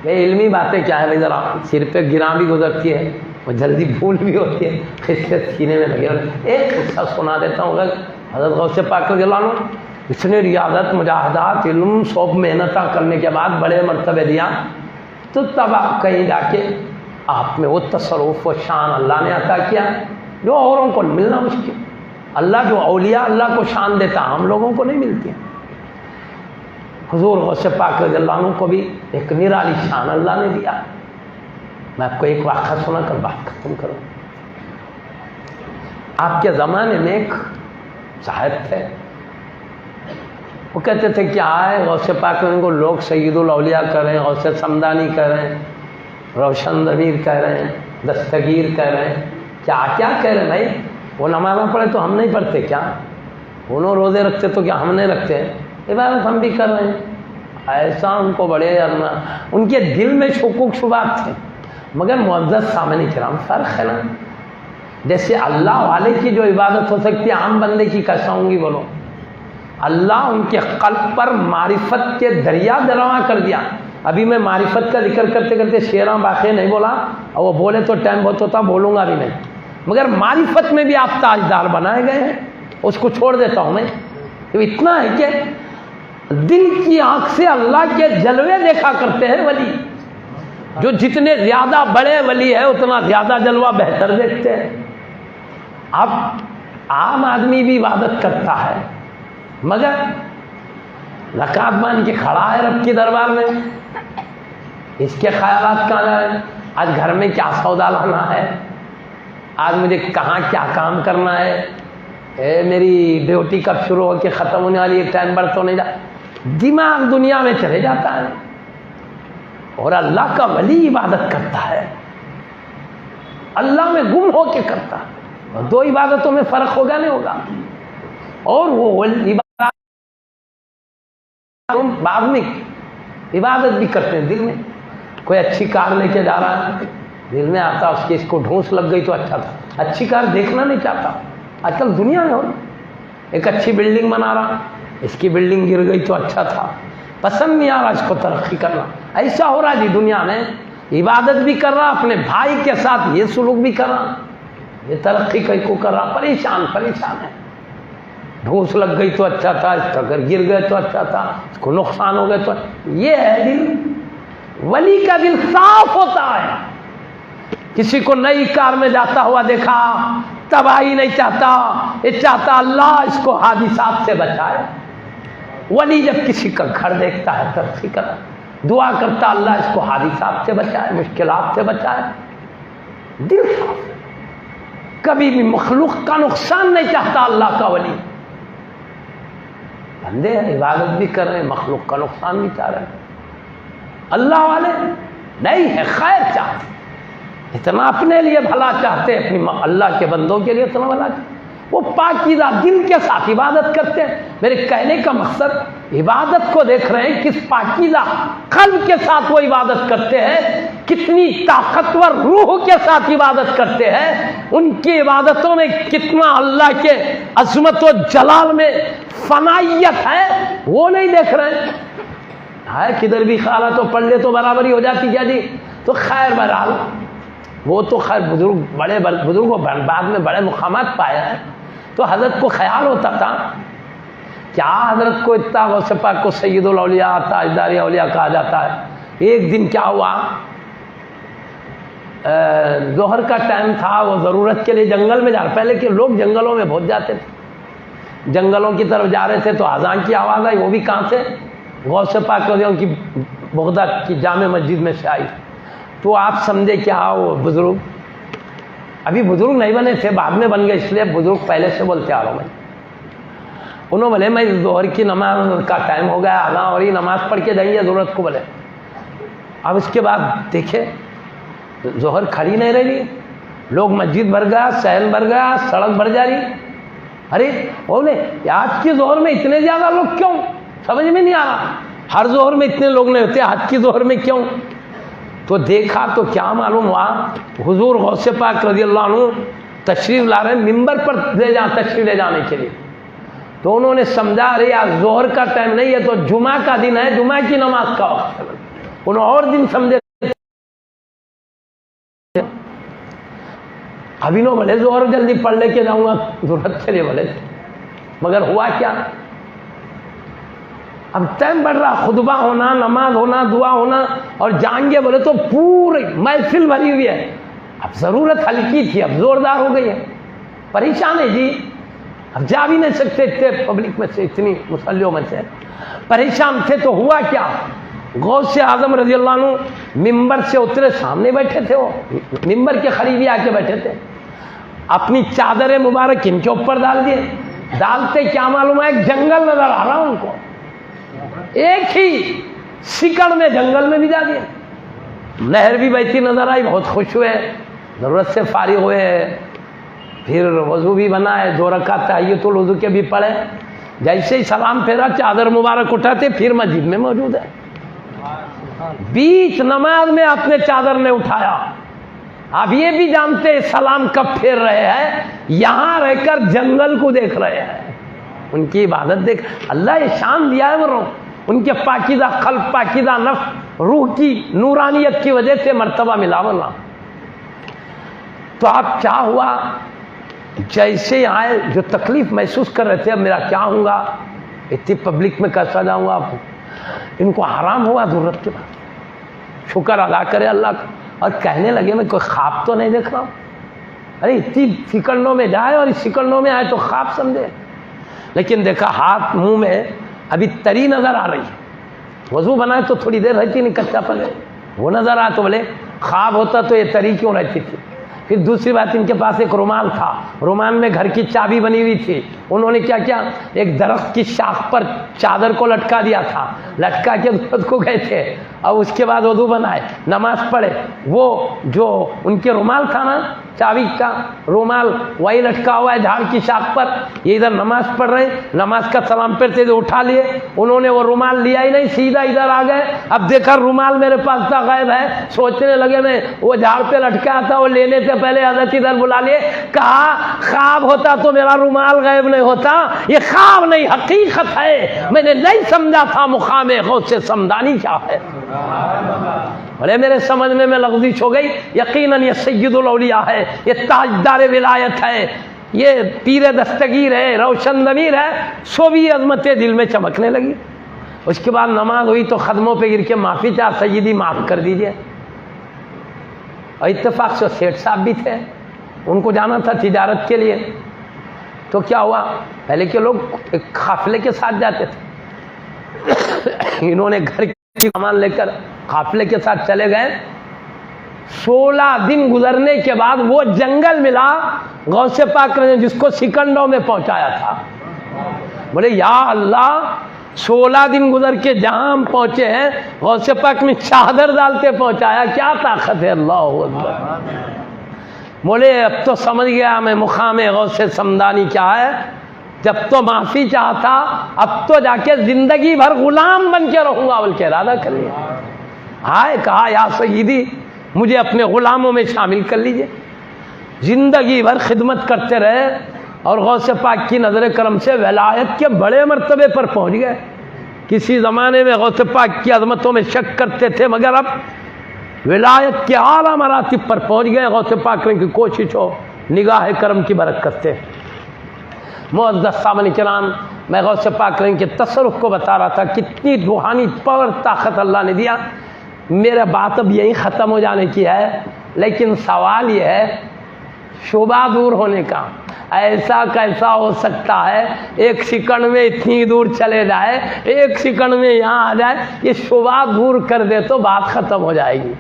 یہ علمی باتیں کیا ہے بھائی، ذرا سر پہ گراں بھی گزرتی ہے، وہ جلدی بھول بھی ہوتی ہے، قصے سینے میں لگے ہوئے۔ ایک قصہ سنا دیتا ہوں۔ حضرت غوث پاک رضی اللہ عنہ اس نے ریاضت، مجاہدات، علم، سب محنت کرنے کے بعد بڑے مرتبے دیا، تو تب آپ کہیں جا کے آپ میں وہ تصرف و شان اللہ نے عطا کیا جو اوروں کو ملنا مشکل۔ اللہ جو اولیاء اللہ کو شان دیتا ہم لوگوں کو نہیں ملتی ہے۔ حضور غوث پاک رضی اللہ عنہ کو بھی ایک نرالی شان اللہ نے دیا۔ میں آپ کو ایک واقعہ سنا کر بات ختم کروں۔ آپ کے زمانے میں ایک صاحب تھے، وہ کہتے تھے کیا ہے غوث پاک ان کو لوگ سید الاولیاء کہہ رہے ہیں، غوث سمدانی کہہ رہے ہیں، روشن ضمیر کہہ رہے ہیں، دستگیر کہہ رہے ہیں، کیا کیا کہہ رہے ہیں بھائی؟ وہ نماز پڑھے تو ہم نہیں پڑھتے کیا؟ انہوں روزے رکھتے تو کیا ہم نہیں رکھتے؟ عبادت ہم بھی کر رہے ہیں۔ ایسا ان کو بڑے ان کے دل میں شکوک شبہات تھے، مگر معزز سامنے کرام فرق ہے نا۔ جیسے اللہ والے کی جو عبادت ہو سکتی ہے عام بندے کی کیسا ہوں گی بولو؟ اللہ ان کے قلب پر معرفت کے دریا درواں کر دیا۔ ابھی میں معرفت کا ذکر کرتے کرتے شعراں واقع نہیں بولا، اور وہ بولے تو ٹائم بہت ہوتا، بولوں گا بھی نہیں، مگر معرفت میں بھی آپ تاجدار بنائے گئے ہیں، اس کو چھوڑ دیتا ہوں میں۔ تو اتنا ہے کہ دل کی آنکھ سے اللہ کے جلوے دیکھا کرتے ہیں ولی، جو جتنے زیادہ بڑے ولی ہے اتنا زیادہ جلوہ بہتر دیکھتے ہیں۔ اب عام آدمی بھی عبادت کرتا ہے، مگر رکعت مان کے کھڑا ہے رب کے دربار میں، اس کے خیالات کہاں ہیں؟ آج گھر میں کیا سودا لانا ہے، آج مجھے کہاں کیا کام کرنا ہے، میری ڈیوٹی کب شروع ہو کے ختم ہونے والی ہے، ٹائم بڑھ تو نہیں جا، دماغ دنیا میں چلے جاتا ہے۔ اور اللہ کا ولی عبادت کرتا ہے، اللہ میں گم ہو کے کرتا ہے، اور دو عبادتوں میں فرق ہوگا نہیں ہوگا۔ اور وہ بعد میں عبادت بھی کرتے ہیں، دل میں کوئی اچھی کار لے کے جا رہا ہے، دل میں آتا اس کی اس کو ڈھونس لگ گئی تو اچھا تھا، اچھی کار دیکھنا نہیں چاہتا۔ آج کل دنیا میں ہو ایک اچھی بلڈنگ بنا رہا، اس کی بلڈنگ گر گئی تو اچھا تھا، پسند نہیں آ رہا اس کو ترقی کرنا۔ ایسا ہو رہا جی دنیا میں، عبادت بھی کر رہا، اپنے بھائی کے ساتھ یہ سلوک بھی کر رہا، یہ ترقی کو کر رہا، پریشان ہے۔ ڈھونس لگ گئی تو اچھا تھا، اس کا گھر گر گئے تو اچھا تھا، اس کو نقصان ہو گئے تو یہ ہے دل۔ ولی کا دل صاف ہوتا ہے، کسی کو نئی کار میں جاتا ہوا دیکھا تباہی نہیں چاہتا، یہ چاہتا اللہ اس کو حادثات سے بچائے۔ ولی جب کسی کا گھر دیکھتا ہے ترقی کرتا، دعا کرتا اللہ اس کو حادثات سے بچائے، مشکلات سے بچائے۔ دل صاف، کبھی بھی مخلوق کا نقصان نہیں چاہتا اللہ کا ولی۔ بندے ہیں عبادت بھی کر رہے ہیں، مخلوق کا نقصان بھی چاہ رہے ہیں۔ اللہ والے نہیں ہے، خیر چاہتے، اتنا اپنے لیے بھلا چاہتے، اپنی اللہ کے بندوں کے لیے اتنا بھلا چاہتے، وہ پاکیزہ دل کے ساتھ عبادت کرتے ہیں۔ میرے کہنے کا مقصد عبادت کو دیکھ رہے ہیں، کس پاکیزہ قلب کے ساتھ وہ عبادت کرتے ہیں، کتنی طاقتور روح کے ساتھ عبادت کرتے ہیں، ان کی عبادتوں میں کتنا اللہ کے عظمت و جلال میں فنائیت ہے، وہ نہیں دیکھ رہے ہیں۔ ہے کدھر بھی خالہ تو پڑھ لے تو برابری ہو جاتی کیا جی؟ تو خیر بہرحال وہ تو خیر بڑے بزرگوں بعد میں بڑے مقامات پائے ہیں، تو حضرت کو خیال ہوتا تھا کیا حضرت کو اتنا غوث پاک کو سید الاولیاء تاجدار اولیاء کہا جاتا ہے۔ ایک دن کیا ہوا، ظہر کا ٹائم تھا، وہ ضرورت کے لیے جنگل میں جا رہے، پہلے کے لوگ جنگلوں میں بہت جاتے تھے، جنگلوں کی طرف جا رہے تھے تو اذان کی آواز آئی، وہ بھی کہاں سے؟ غوث پاک ان کی بغداد کی جامع مسجد میں سے آئی۔ تو آپ سمجھے کیا وہ بزرگ ابھی بزرگ نہیں بنے تھے، بعد میں بن گئے، اس لیے بزرگ پہلے سے بولتے آ رہا ہوں میں. انہوں بولے میں ظہر کی نماز کا ٹائم ہو گیا، اذان ہو رہی، نماز پڑھ کے جائیں گے ضرورت کو. بولے اب اس کے بعد دیکھے ظہر کھڑی نہیں رہی، لوگ مسجد بھر گیا، صحن بھر گیا، سڑک بھر جا رہی. ارے بولے آج کی ظہر میں اتنے زیادہ لوگ کیوں؟ سمجھ میں نہیں آ رہا. ہر ظہر میں اتنے لوگ نہیں ہوتے، آج کی ظہر میں کیوں؟ تو دیکھا تو کیا معلوم ہوا، حضور غوث پاک رضی اللہ عنہ تشریف لا رہے ہیں ممبر پر تشریف لے جانے کے لیے. تو انہوں نے سمجھا ارے آج ظہر کا ٹائم نہیں ہے، تو جمعہ کا دن ہے، جمعہ کی نماز کا وقت ہے. انہوں اور دن سمجھے. ابھی نو بولے ظہر جلدی پڑھ لے کے جاؤں گا ضرورت کے لیے. بولے مگر ہوا کیا؟ اب ٹائم بڑھ رہا، خطبہ ہونا، نماز ہونا، دعا ہونا، اور جائیں گے بولے تو پوری محفل بھری ہوئی ہے. اب ضرورت ہلکی تھی، اب زوردار ہو گئی ہے. پریشان ہے جی، اب جا بھی نہیں سکتے اتنے پبلک میں سے، اتنی مسلیوں میں سے پریشان تھے. تو ہوا کیا، غوث اعظم رضی اللہ عنہ ممبر سے اترے، سامنے بیٹھے تھے، وہ ممبر کے قریب ہی آ کے بیٹھے تھے. اپنی چادر مبارک ان کے اوپر ڈال دیے. ڈالتے کیا معلوم ہے، ایک جنگل نظر آ رہا ان کو، ایک ہی سیکنڈ میں جنگل میں بھی جا دیے. نہر بھی بہتی نظر آئی، بہت خوش ہوئے، ضرورت سے فارغ ہوئے، پھر وضو بھی بنائے، 2 رکعت تحیۃ الوضو کے بھی پڑھے. جیسے ہی سلام پھیرا، چادر مبارک اٹھاتے، پھر مسجد میں موجود ہے. بیچ نماز میں اپنے چادر نے اٹھایا. آپ یہ بھی جانتے سلام کب پھیر رہے ہیں، یہاں رہ کر جنگل کو دیکھ رہے ہیں. ان کی عبادت دیکھ، اللہ یہ شان دیا ہے. وہ ان کے پاکیزہ قلب، پاکیزہ نفس، روح کی نورانیت کی وجہ سے مرتبہ ملا. ورنہ تو آپ کیا ہوا، جیسے آئے جو تکلیف محسوس کر رہے تھے، اب میرا کیا ہوں گا، اتنی پبلک میں کیسا جاؤں گا. ان کو حرام ہوا ضرورت کے بعد. شکر ادا کرے اللہ کا، اور کہنے لگے میں کوئی خواب تو نہیں دیکھ رہا ہوں. ارے اتنی سیکنڈوں میں جائے اور اس سیکنڈوں میں آئے تو خواب سمجھے. لیکن دیکھا ہاتھ منہ میں ابھی تری نظر آ رہی ہے. وضو بنائے تو تھوڑی دیر رہتی نہیں، کچا پلے وہ نظر آیا تو بولے خواب ہوتا تو یہ تری کیوں رہتی تھی. پھر دوسری بات، ان کے پاس ایک رومال تھا، رومال میں گھر کی چابی بنی ہوئی تھی. انہوں نے کیا کیا، ایک درخت کی شاخ پر چادر کو لٹکا دیا تھا، لٹکا کے خود کو گئے تھے. اور اس کے بعد وضو بنائے، نماز پڑھے. وہ جو ان کے رومال تھا نا، چابی کا رومال، وہی لٹکا ہوا ہے جھاڑ کی شاخ پر. یہ ادھر نماز پڑھ رہے ہیں، نماز کا سلام پھرتے تھے، اٹھا لیے. انہوں نے وہ رومال لیا ہی نہیں، سیدھا ادھر آ گئے. اب دیکھا رومال میرے پاس تھا، غائب ہے. سوچنے لگے میں وہ جھاڑ پہ لٹکا تھا، وہ لینے سے پہلے حضرت ادھر بلا لیے. کہا خواب ہوتا تو میرا رومال غائب نہیں ہوتا. یہ خواب نہیں، حقیقت ہے. میں نے نہیں سمجھا تھا مقام غوث سمدانی کیا ہے. بھلے میرے سمجھنے میں لغزش ہو گئی. یقیناً یہ سید الاولیاء ہے، یہ تاجدار ولایت ہے، یہ پیر دستگیر ہے، روشن ضمیر ہے. سو بھی عظمتیں دل میں چمکنے لگی. اس کے بعد نماز ہوئی تو قدموں پہ گر کے معافی چاہ، سیدی معاف کر دیجئے. اور اتفاق سے سیٹھ صاحب بھی تھے، ان کو جانا تھا تجارت کے لیے. تو کیا ہوا، پہلے کے لوگ ایک قافلے کے ساتھ جاتے تھے. انہوں نے گھر کی سامان لے کر قافلے کے ساتھ چلے گئے. 16 دن گزرنے کے بعد وہ جنگل ملا غوث پاک نے جس کو سیکنڈوں میں پہنچایا تھا. بولے یا اللہ، 16 دن گزر کے جہاں ہم پہنچے ہیں، غوث پاک نے چادر ڈالتے پہنچایا. کیا طاقت ہے، اللہ اکبر. بولے اب تو سمجھ گیا میں مقام غوث سمدانی کیا ہے. جب تو معافی چاہتا، اب تو جا کے زندگی بھر غلام بن کے رہوں گا، بلکہ ارادہ کر لیا. آئے کہا یا سیدی مجھے اپنے غلاموں میں شامل کر لیجئے. زندگی بھر خدمت کرتے رہے اور غوث پاک کی نظر کرم سے ولایت کے بڑے مرتبے پر پہنچ گئے. کسی زمانے میں غوث پاک کی عظمتوں میں شک کرتے تھے، مگر اب ولایت کے اعلیٰ مراتب پر پہنچ گئے. غوث پاک کی کوشش ہو، نگاہ کرم کی برکت سے. معزز سامعین کرام، میں غوث پاک کے تصرف کو بتا رہا تھا، کتنی روحانی پاور طاقت اللہ نے دیا. میرا بات اب یہی ختم ہو جانے کی ہے، لیکن سوال یہ ہے شبہ دور ہونے کا. ایسا کیسا ہو سکتا ہے ایک سیکنڈ میں اتنی دور چلے جائے، ایک سیکنڈ میں یہاں آ جائے. یہ شبہ دور کر دے تو بات ختم ہو جائے گی.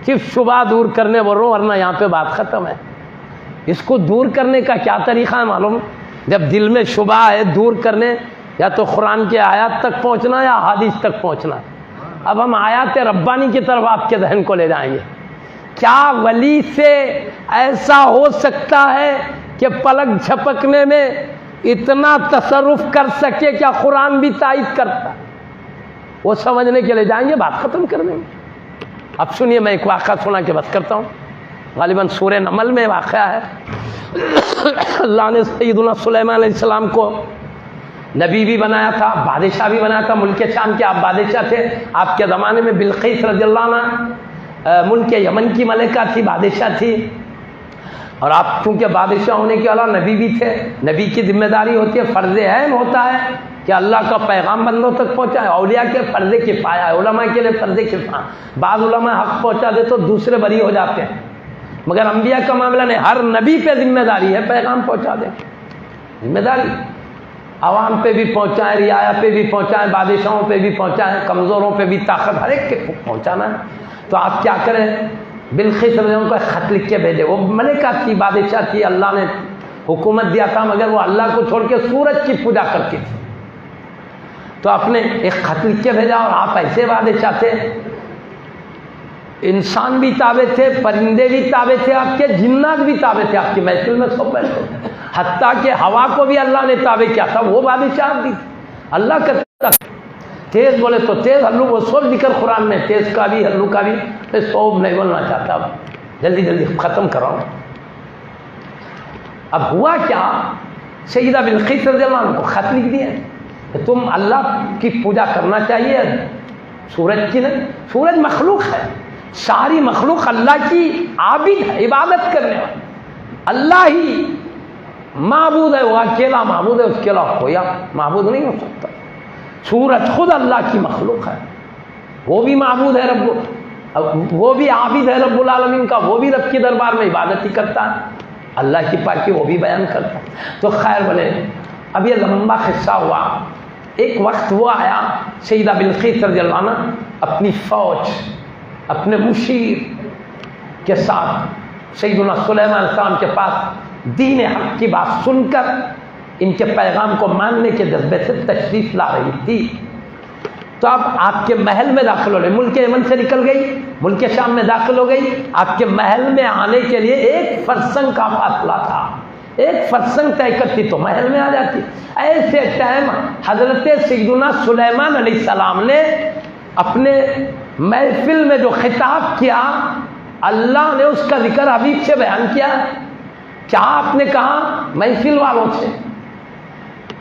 صرف شبہ دور کرنے بولوں، ورنہ یہاں پہ بات ختم ہے. اس کو دور کرنے کا کیا طریقہ ہے معلوم؟ جب دل میں شبہ ہے دور کرنے یا تو قرآن کے آیات تک پہنچنا یا حدیث تک پہنچنا۔ اب ہم آیات ربانی کی طرف آپ کے ذہن کو لے جائیں گے۔ کیا ولی سے ایسا ہو سکتا ہے کہ پلک جھپکنے میں اتنا تصرف کر سکے؟ کیا قرآن بھی تائید کرتا؟ وہ سمجھنے کے لیے جائیں گے، بات ختم کر دیں گے۔ اب سنیے، میں ایک واقعہ سنا کے بس کرتا ہوں۔ غالباً سورہ نمل میں واقعہ ہے۔ اللہ نے سیدنا سلیمان علیہ السلام کو نبی بھی بنایا تھا، بادشاہ بھی بنایا تھا ملک شام کے۔ آپ بادشاہ تھے، آپ کے زمانے میں بلقیس رضی اللہ عنہ ملک یمن کی ملکہ تھی، بادشاہ تھی، اور آپ چونکہ بادشاہ ہونے کے علاوہ نبی بھی تھے۔ نبی کی ذمہ داری ہوتی ہے، فرض عین ہوتا ہے کہ اللہ کا پیغام بندوں تک پہنچائے۔ اولیاء کے فرض کفایہ ہے، علماء کے لیے فرض کفایہ۔ بعض علماء حق پہنچا دے تو دوسرے بری ہو جاتے ہیں، مگر انبیاء کا معاملہ نہیں، ہر نبی پہ ذمہ داری ہے پیغام پہنچا دیں۔ ذمہ داری عوام پہ بھی پہنچائیں، رعایا پہ بھی پہنچائیں، بادشاہوں پہ بھی پہنچائیں، کمزوروں پہ بھی طاقت ہر ایک کے پہنچانا ہے۔ تو آپ کیا کریں؟ بلقیس رضی اللہ عنہ کو خط لکھ کے بھیجے۔ وہ ملکہ تھی، بادشاہ تھی، اللہ نے حکومت دیا تھا، مگر وہ اللہ کو چھوڑ کے سورج کی پوجا کرتی تھی۔ تو آپ نے ایک خط لکھ کے بھیجا، اور آپ ایسے بادشاہ تھے، انسان بھی تابع تھے، پرندے بھی تابع تھے آپ کے، جنات بھی تابع تھے آپ کی محفل میں سب بیٹھے تھے، حتیٰ کہ ہوا کو بھی اللہ نے تابع کیا تھا، وہ بادشاہ بھی اللہ کا تیز بولے تو تیز، ہلو وہ سب ذکر قرآن میں، تیز کا بھی ہلو کا بھی۔ میں سوب نہیں بولنا چاہتا، اب جلدی جلدی ختم کراؤں۔ اب ہوا کیا، سیدہ بلقیس رضی اللہ عنہ کو خط لکھ دیا کہ تم اللہ کی پوجا کرنا چاہیے، سورج کی نہیں۔ سورج مخلوق ہے، ساری مخلوق اللہ کی عابد ہے، عبادت کرنے والا، اللہ ہی معبود ہے، وہ اکیلا معبود ہے، اس کے علاوہ کوئی معبود نہیں ہو سکتا۔ سورج خود اللہ کی مخلوق ہے، وہ بھی معبود ہے، وہ بھی عابد ہے رب العالمین کا، وہ بھی رب کے دربار میں عبادت ہی کرتا ہے، اللہ کی پاکی وہ بھی بیان کرتا ہے۔ تو خیر بولے، اب یہ لمبا قصہ ہوا۔ ایک وقت وہ آیا، سیدہ بلقیس رضی اللہ عنہ اپنی فوج، اپنے مشیر کے ساتھ سیدنا سلیمان علیہ السلام کے پاس دین حق کی بات سن کر ان کے پیغام کو ماننے کے جذبے سے تشریف لا رہی تھی۔ تو اب آپ کے محل میں داخل ہو گئی، ملک یمن سے نکل گئی، ملک شام میں داخل ہو گئی۔ آپ کے محل میں آنے کے لیے 1 فرسنگ کا فاصلہ تھا، 1 فرسنگ طے کرتی تو محل میں آ جاتی۔ ایسے ٹائم حضرت سیدنا سلیمان علیہ السلام نے اپنے محفل میں جو خطاب کیا، اللہ نے اس کا ذکر حبیب سے بیان کیا۔ کیا آپ نے کہا محفل والوں سے،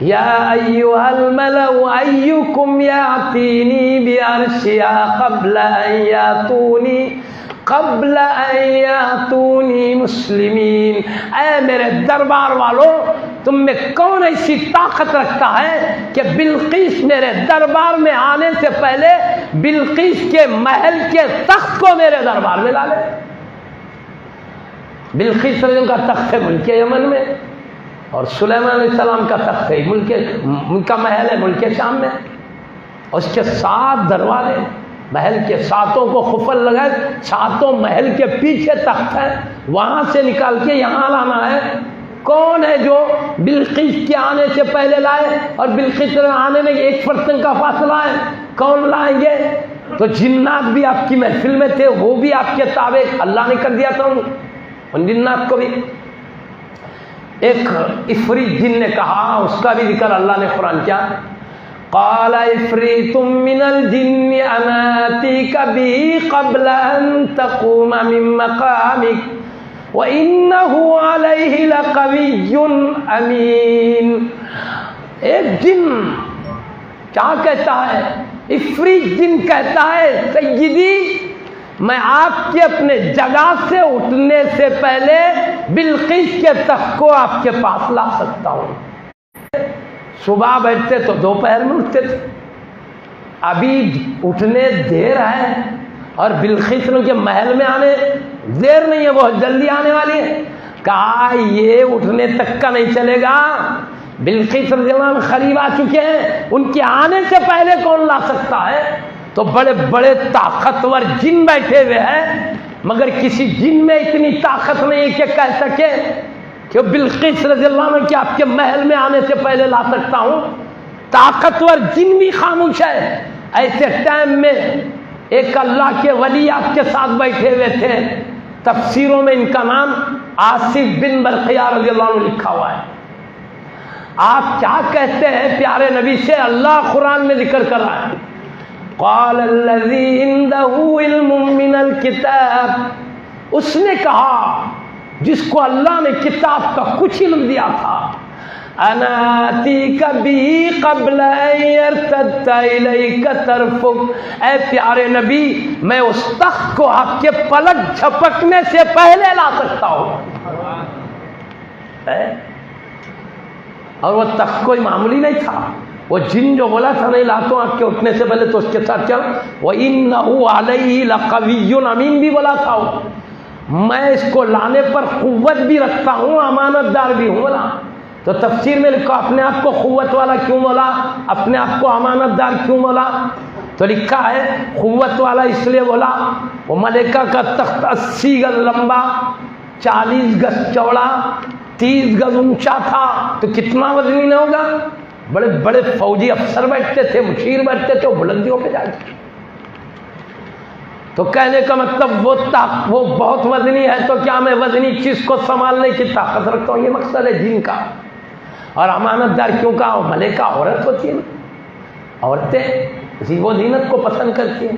یا ایھا الملأ ایکم یاتینی بعرشها قبل ان یاتونی مسلمین، اے میرے دربار والوں، تم میں کون ایسی طاقت رکھتا ہے کہ بلقیس میرے دربار میں آنے سے پہلے بلقیس کے محل کے تخت کو میرے دربار میں لا لے؟ بلقیس رضی اللہ کا تخت ہے ملک یمن میں، اور سلیمان علیہ السلام کا تخت ہے ان کا محل ہے ملک شام میں، اور اس کے 7 دروازے، محل کے 7 کو قفل لگائے، 7 محل کے پیچھے تخت ہے، وہاں سے نکال کے یہاں لانا ہے۔ کون ہے جو بلقیس کے آنے سے پہلے لائے؟ اور بلقیس آنے میں 1 فرسنگ کا فاصلہ ہے، کون لائیں گے؟ تو جنات بھی آپ کی محفل میں تھے، وہ بھی آپ کے تابع، اللہ نے کر دیا تھا ان جنات کو بھی۔ ایک عفریت جن نے کہا، اس کا بھی ذکر اللہ نے قرآن کیا، قال عفریت من الجن انا آتیک بہ قبل ان تقوم من مقامک وَإِنَّهُ عَلَيْهِ لَقَوِيٌّ أَمِينٌ۔ ایک جن کیا کہتا ہے؟ عفریت جن کہتا ہے، سیدی میں آپ کے اپنے جگہ سے اٹھنے سے پہلے بلقیس کے تخت کو آپ کے پاس لا سکتا ہوں۔ صبح بیٹھتے تو دوپہر میں اٹھتے تھے، ابھی اٹھنے دیر ہے اور بلقیس کے محل میں آنے دیر نہیں ہے، بہت جلدی آنے والی ہے۔ کہا یہ اٹھنے تک کا نہیں چلے گا، بلقیس رضی اللہ عنہ قریب آ چکے ہیں، ان کے آنے سے پہلے کون لا سکتا ہے؟ تو بڑے بڑے طاقتور جن بیٹھے ہوئے ہیں، مگر کسی جن میں اتنی طاقت نہیں کہ کہہ سکے کہ بلقیس رضی اللہ عنہ کے آپ کے محل میں آنے سے پہلے لا سکتا ہوں. طاقتور جن بھی خاموش ہے. ایسے ٹائم میں ایک اللہ کے ولی آپ کے ساتھ بیٹھے ہوئے تھے. تفسیروں میں ان کا نام آصف بن برقیہ رضی اللہ عنہ لکھا ہوا ہے. آپ کیا کہتے ہیں پیارے نبی سے؟ اللہ قرآن میں ذکر کر رہا ہے قال الذی عنده علم من الکتاب. اس نے کہا جس کو اللہ نے کتاب کا کچھ علم دیا تھا انا آتیک بھی قبل ان یرتد الیک طرفک. اے پیارے نبی میں اس تخت کو آپ کے پلک جھپکنے سے پہلے لا سکتا ہوں. اور وہ تخت کوئی معمولی نہیں تھا. وہ جن جو بولا تھا نہیں لاتا ہوں آپ کے اٹھنے سے پہلے تو اس کے ساتھ چل. وَإِنَّهُ عَلَيْهِ لَقَوِيٌّ امین بھی بولا تھا. میں اس کو لانے پر قوت بھی رکھتا ہوں امانت دار بھی ہوں بولا. تو تفسیر میں لکھا اپنے آپ کو قوت والا کیوں بولا, اپنے آپ کو امانت دار کیوں بولا؟ تو لکھا ہے قوت والا اس لیے بولا وہ ملائکہ کا تخت 80 گز لمبا 40 گز چوڑا 30 گز اونچا تھا. تو کتنا وزنی نہ ہوگا. بڑے بڑے فوجی افسر بیٹھتے تھے, مشیر بیٹھتے تھے, وہ بلندیوں پہ جاتے. تو کہنے کا مطلب وہ بہت وزنی ہے تو کیا میں وزنی چیز کو سنبھالنے کی طاقت رکھتا ہوں. یہ مقصد ہے جن کا. اور امانت دار کیوں کہا؟ وہ ملائکہ عورت ہوتی ہے. عورتیں زیب و زینت کو پسند کرتی ہیں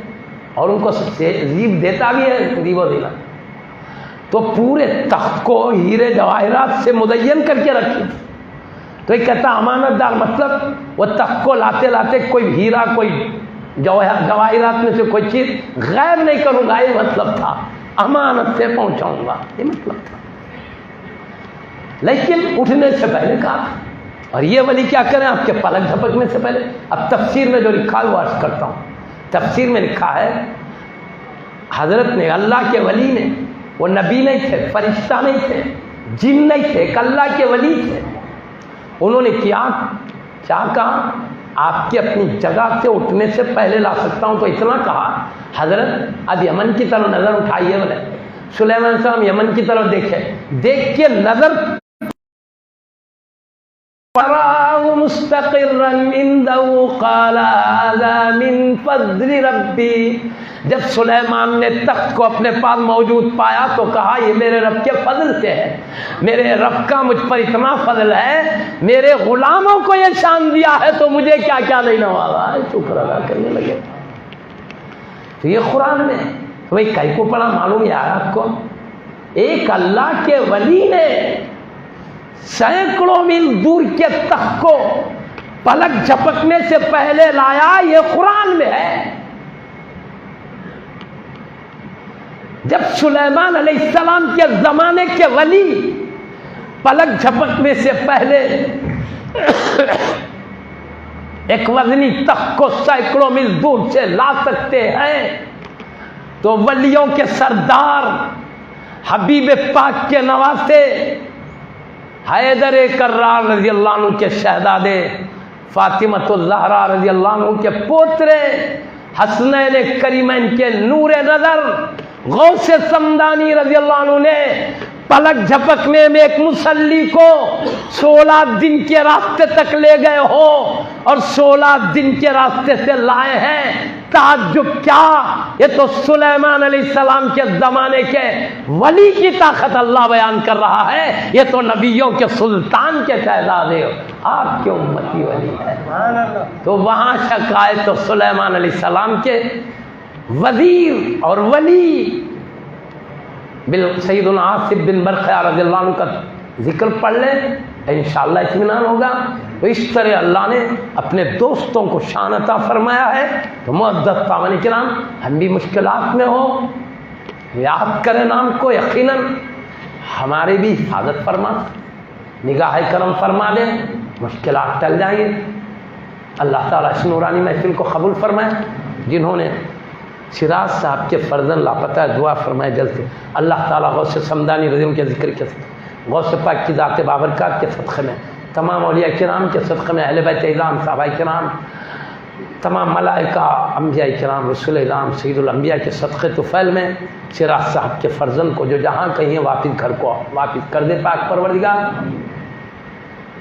اور ان کو زیب دیتا بھی ہے زیب و زینت. تو پورے تخت کو ہیرے جواہرات سے مزین کر کے رکھی تھی. تو یہ کہتا امانت دار مطلب وہ تخت کو لاتے لاتے کوئی ہیرا کوئی جواہرات میں سے کوئی چیز غائب نہیں کروں گا. یہ مطلب تھا امانت سے پہنچاؤں گا, یہ مطلب تھا. لیکن اٹھنے سے پہلے کہا. اور یہ ولی کیا کریں آپ کے پلک جھپکنے سے پہلے. اب تفسیر میں جو لکھا ہے وہ عرض کرتا ہوں. تفسیر میں لکھا ہے حضرت نے اللہ کے ولی نے, وہ نبی نہیں تھے, فرشتہ نہیں تھے, جن نہیں تھے, ایک اللہ کے ولی تھے. انہوں نے کیا کہا آپ کی اپنی جگہ سے اٹھنے سے پہلے لا سکتا ہوں. تو اتنا کہا حضرت اب یمن کی طرف نظر اٹھائیے. بولے سلیمان صاحب یمن کی طرف دیکھ کے نظر مستقرا عنده قال هذا من فضل ربی. جب سلیمان نے تخت کو اپنے پاس موجود پایا تو کہا یہ میرے رب کے فضل سے ہے. میرے رب کا مجھ پر اتنا فضل ہے, میرے غلاموں کو یہ شان دیا ہے تو مجھے کیا کیا نہیں نوازا ہے. شکر ادا کرنے لگے. تو یہ قرآن میں بھائی کئی کو پڑھا معلوم ہے آپ کو. ایک اللہ کے ولی نے سینکڑوں میل دور کے تخت کو پلک جھپکنے سے پہلے لایا. یہ قرآن میں ہے. جب سلیمان علیہ السلام کے زمانے کے ولی پلک جھپکنے سے پہلے ایک وزنی تخت کو سینکڑوں میل دور سے لا سکتے ہیں تو ولیوں کے سردار حبیب پاک کے نواسے حیدر کرار رضی اللہ عنہ کے شہزادے, فاطمۃ الزہرا رضی اللہ عنہ کے پوترے, حسنین کریمین کے نور نظر غوث سمدانی رضی اللہ عنہ نے پلک جھپکنے میں ایک مسلی کو 16 دن کے راستے تک لے گئے ہو اور 16 دن کے راستے سے لائے ہیں. تعجب کیا, یہ تو سلیمان علیہ السلام کے زمانے کے ولی کی طاقت اللہ بیان کر رہا ہے. یہ تو نبیوں کے سلطان کے شہزادے آپ کے امتی ولی ہے. تو وہاں شکایت تو سلیمان علیہ السلام کے وزیر اور ولی سیدنا عاصف بن برقیہ رضی اللہ عنہ کا ذکر پڑھ لیں انشاءاللہ اطمینان ہوگا. تو اس طرح اللہ نے اپنے دوستوں کو شان عطا فرمایا ہے. تو معزز سامعین کرام, ہم بھی مشکلات میں ہو یاد کریں نام کو, یقیناً ہمارے بھی حفاظت فرما, نگاہ کرم فرما دیں, مشکلات ٹل جائیں گے. اللہ تعالیٰ اس نورانی محفل کو قبول فرمائے. جنہوں نے شیراز صاحب کے فرزند لاپتہ دعا فرمائے جلد سے. اللہ تعالیٰ غوث سمدانی رضی اللہ کے ذکر کے غوث پاک کی ذات بابرکات کے صدقے میں, تمام اولیاء کرام کے صدقے میں, اہل بیت اعظام صحابہ کرام تمام ملائکہ، انبیاء کرام، رسول اعظام، سید الانبیاء کے صدقے طفیل میں چراغ صاحب کے فرزند کو جو جہاں کہیں ہیں واپس گھر کو واپس کر دے پاک پروردگار،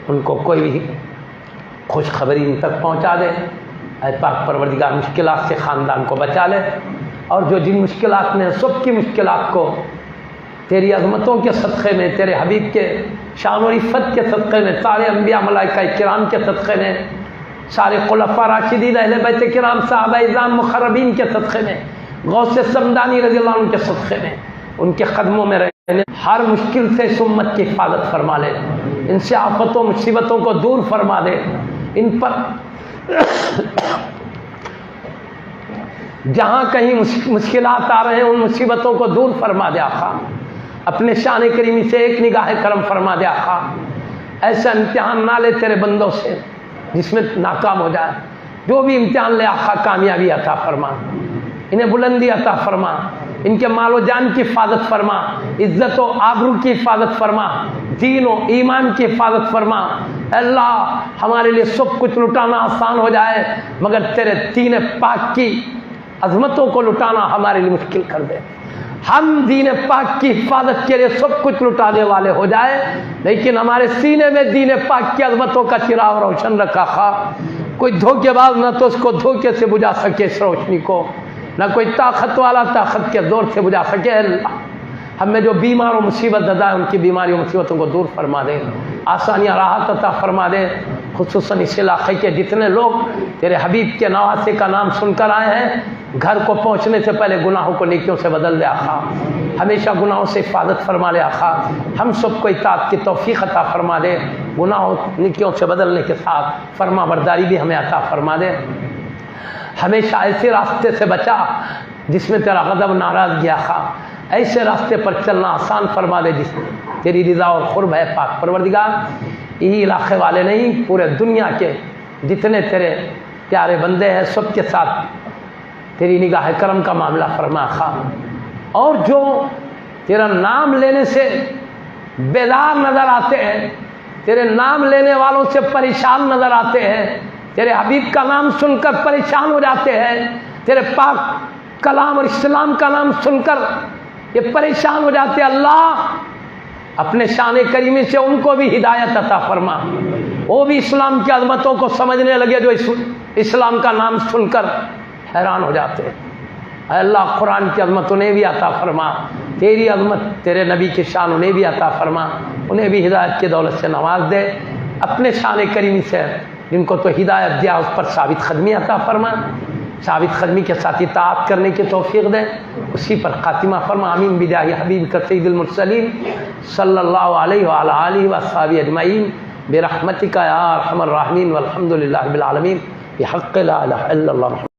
ان کو کوئی بھی خوشخبری ان تک پہنچا دے، اے پاک پروردگار مشکلات سے خاندان کو بچا لے، اور جو جن مشکلات میں سب کی مشکلات کو تیری عظمتوں کے صدقے میں، تیرے حبیب کے شان و عفت کے صدقے میں، سارے انبیاء ملائکہ کرام کے صدقے میں، سارے خلفاء راشدین اہل بیت کرام صحابہ اعظام مقربین کے صدقے میں، غوث سمدانی رضی اللہ عنہ کے صدقے میں، ان کے قدموں میں رہنے ہر مشکل سے اس امت کی حفاظت فرما لے، ان سے آفتوں مصیبتوں کو دور فرما دے، ان پر جہاں کہیں مشکلات آ رہے ہیں ان مصیبتوں کو دور فرما دے آقا، اپنے شان کریمی سے ایک نگاہ کرم فرما دے آقا، ایسا امتحان نہ لے تیرے بندوں سے جس میں ناکام ہو جائے، جو بھی امتحان لے آقا کامیابی عطا فرما، انہیں بلندی عطا فرما، ان کے مال و جان کی حفاظت فرما، عزت و آبرو کی حفاظت فرما، دین و ایمان کی حفاظت فرما۔ اے اللہ ہمارے لیے سب کچھ لٹانا آسان ہو جائے مگر تیرے دین پاک کی عظمتوں کو لٹانا ہمارے لیے مشکل کر دے، ہم دین پاک کی حفاظت کے لیے سب کچھ لٹانے والے ہو جائے لیکن ہمارے سینے میں دین پاک کی عظمتوں کا چراغ روشن رکھا خواہ کوئی دھوکے باز نہ تو اس کو دھوکے سے بجھا سکے اس روشنی کو، نہ کوئی طاقت والا طاقت کے زور سے بجھا سکے۔ اللہ ہم میں جو بیمار و مصیبت زدہ ہے ان کی بیماری و مصیبتوں کو دور فرما دے، آسانیاں راحت عطا فرما دے، خصوصاً اس علاقے کے جتنے لوگ تیرے حبیب کے نواسے کا نام سن کر آئے ہیں گھر کو پہنچنے سے پہلے گناہوں کو نیکیوں سے بدل دے آقا، ہمیشہ گناہوں سے حفاظت فرما لے آقا، ہم سب کو اطاعت کی توفیق عطا فرما دے، گناہوں نیکیوں سے بدلنے کے ساتھ فرما برداری بھی ہمیں عطا فرما دے، ہمیشہ ایسے راستے سے بچا جس میں تیرا غضب ناراضگی آقا، ایسے راستے پر چلنا آسان فرما دے جس میں تیری رضا اور قرب ہے پاک پروردگار۔ یہی علاقے والے نہیں پورے دنیا کے جتنے تیرے پیارے بندے ہیں سب کے ساتھ تیری نگاہ کرم کا معاملہ فرما خواہ، اور جو تیرا نام لینے سے بیدار نظر آتے ہیں، تیرے نام لینے والوں سے پریشان نظر آتے ہیں، تیرے حبیب کا نام سن کر پریشان ہو جاتے ہیں، تیرے پاک کلام اور اسلام کا نام سن کر یہ پریشان ہو جاتے ہیں، اللہ اپنے شان کریمی سے ان کو بھی ہدایت عطا فرما، وہ بھی اسلام کی عظمتوں کو سمجھنے لگے جو اسلام کا نام سن کر حیران ہو جاتے ہیں۔ اے اللہ قرآن کی عظمت انہیں بھی عطا فرما، تیری عظمت تیرے نبی کی شان انہیں بھی عطا فرما، انہیں بھی ہدایت کی دولت سے نواز دے، اپنے شان کریمی سے جن کو تو ہدایت دیا اس پر ثابت قدمی عطا فرما، ثابت قدمی کے ساتھ اطاعت کرنے کی توفیق دے، اسی پر خاتمہ فرما، آمین بجاہ حبیب کا سید المرسلین صلی اللہ علیہ وعلی آلہ وصحبہ اجمعین برحمتک یا ارحم الراحمین والحمد للہ رب العالمین بحق لا الہ الا اللہ۔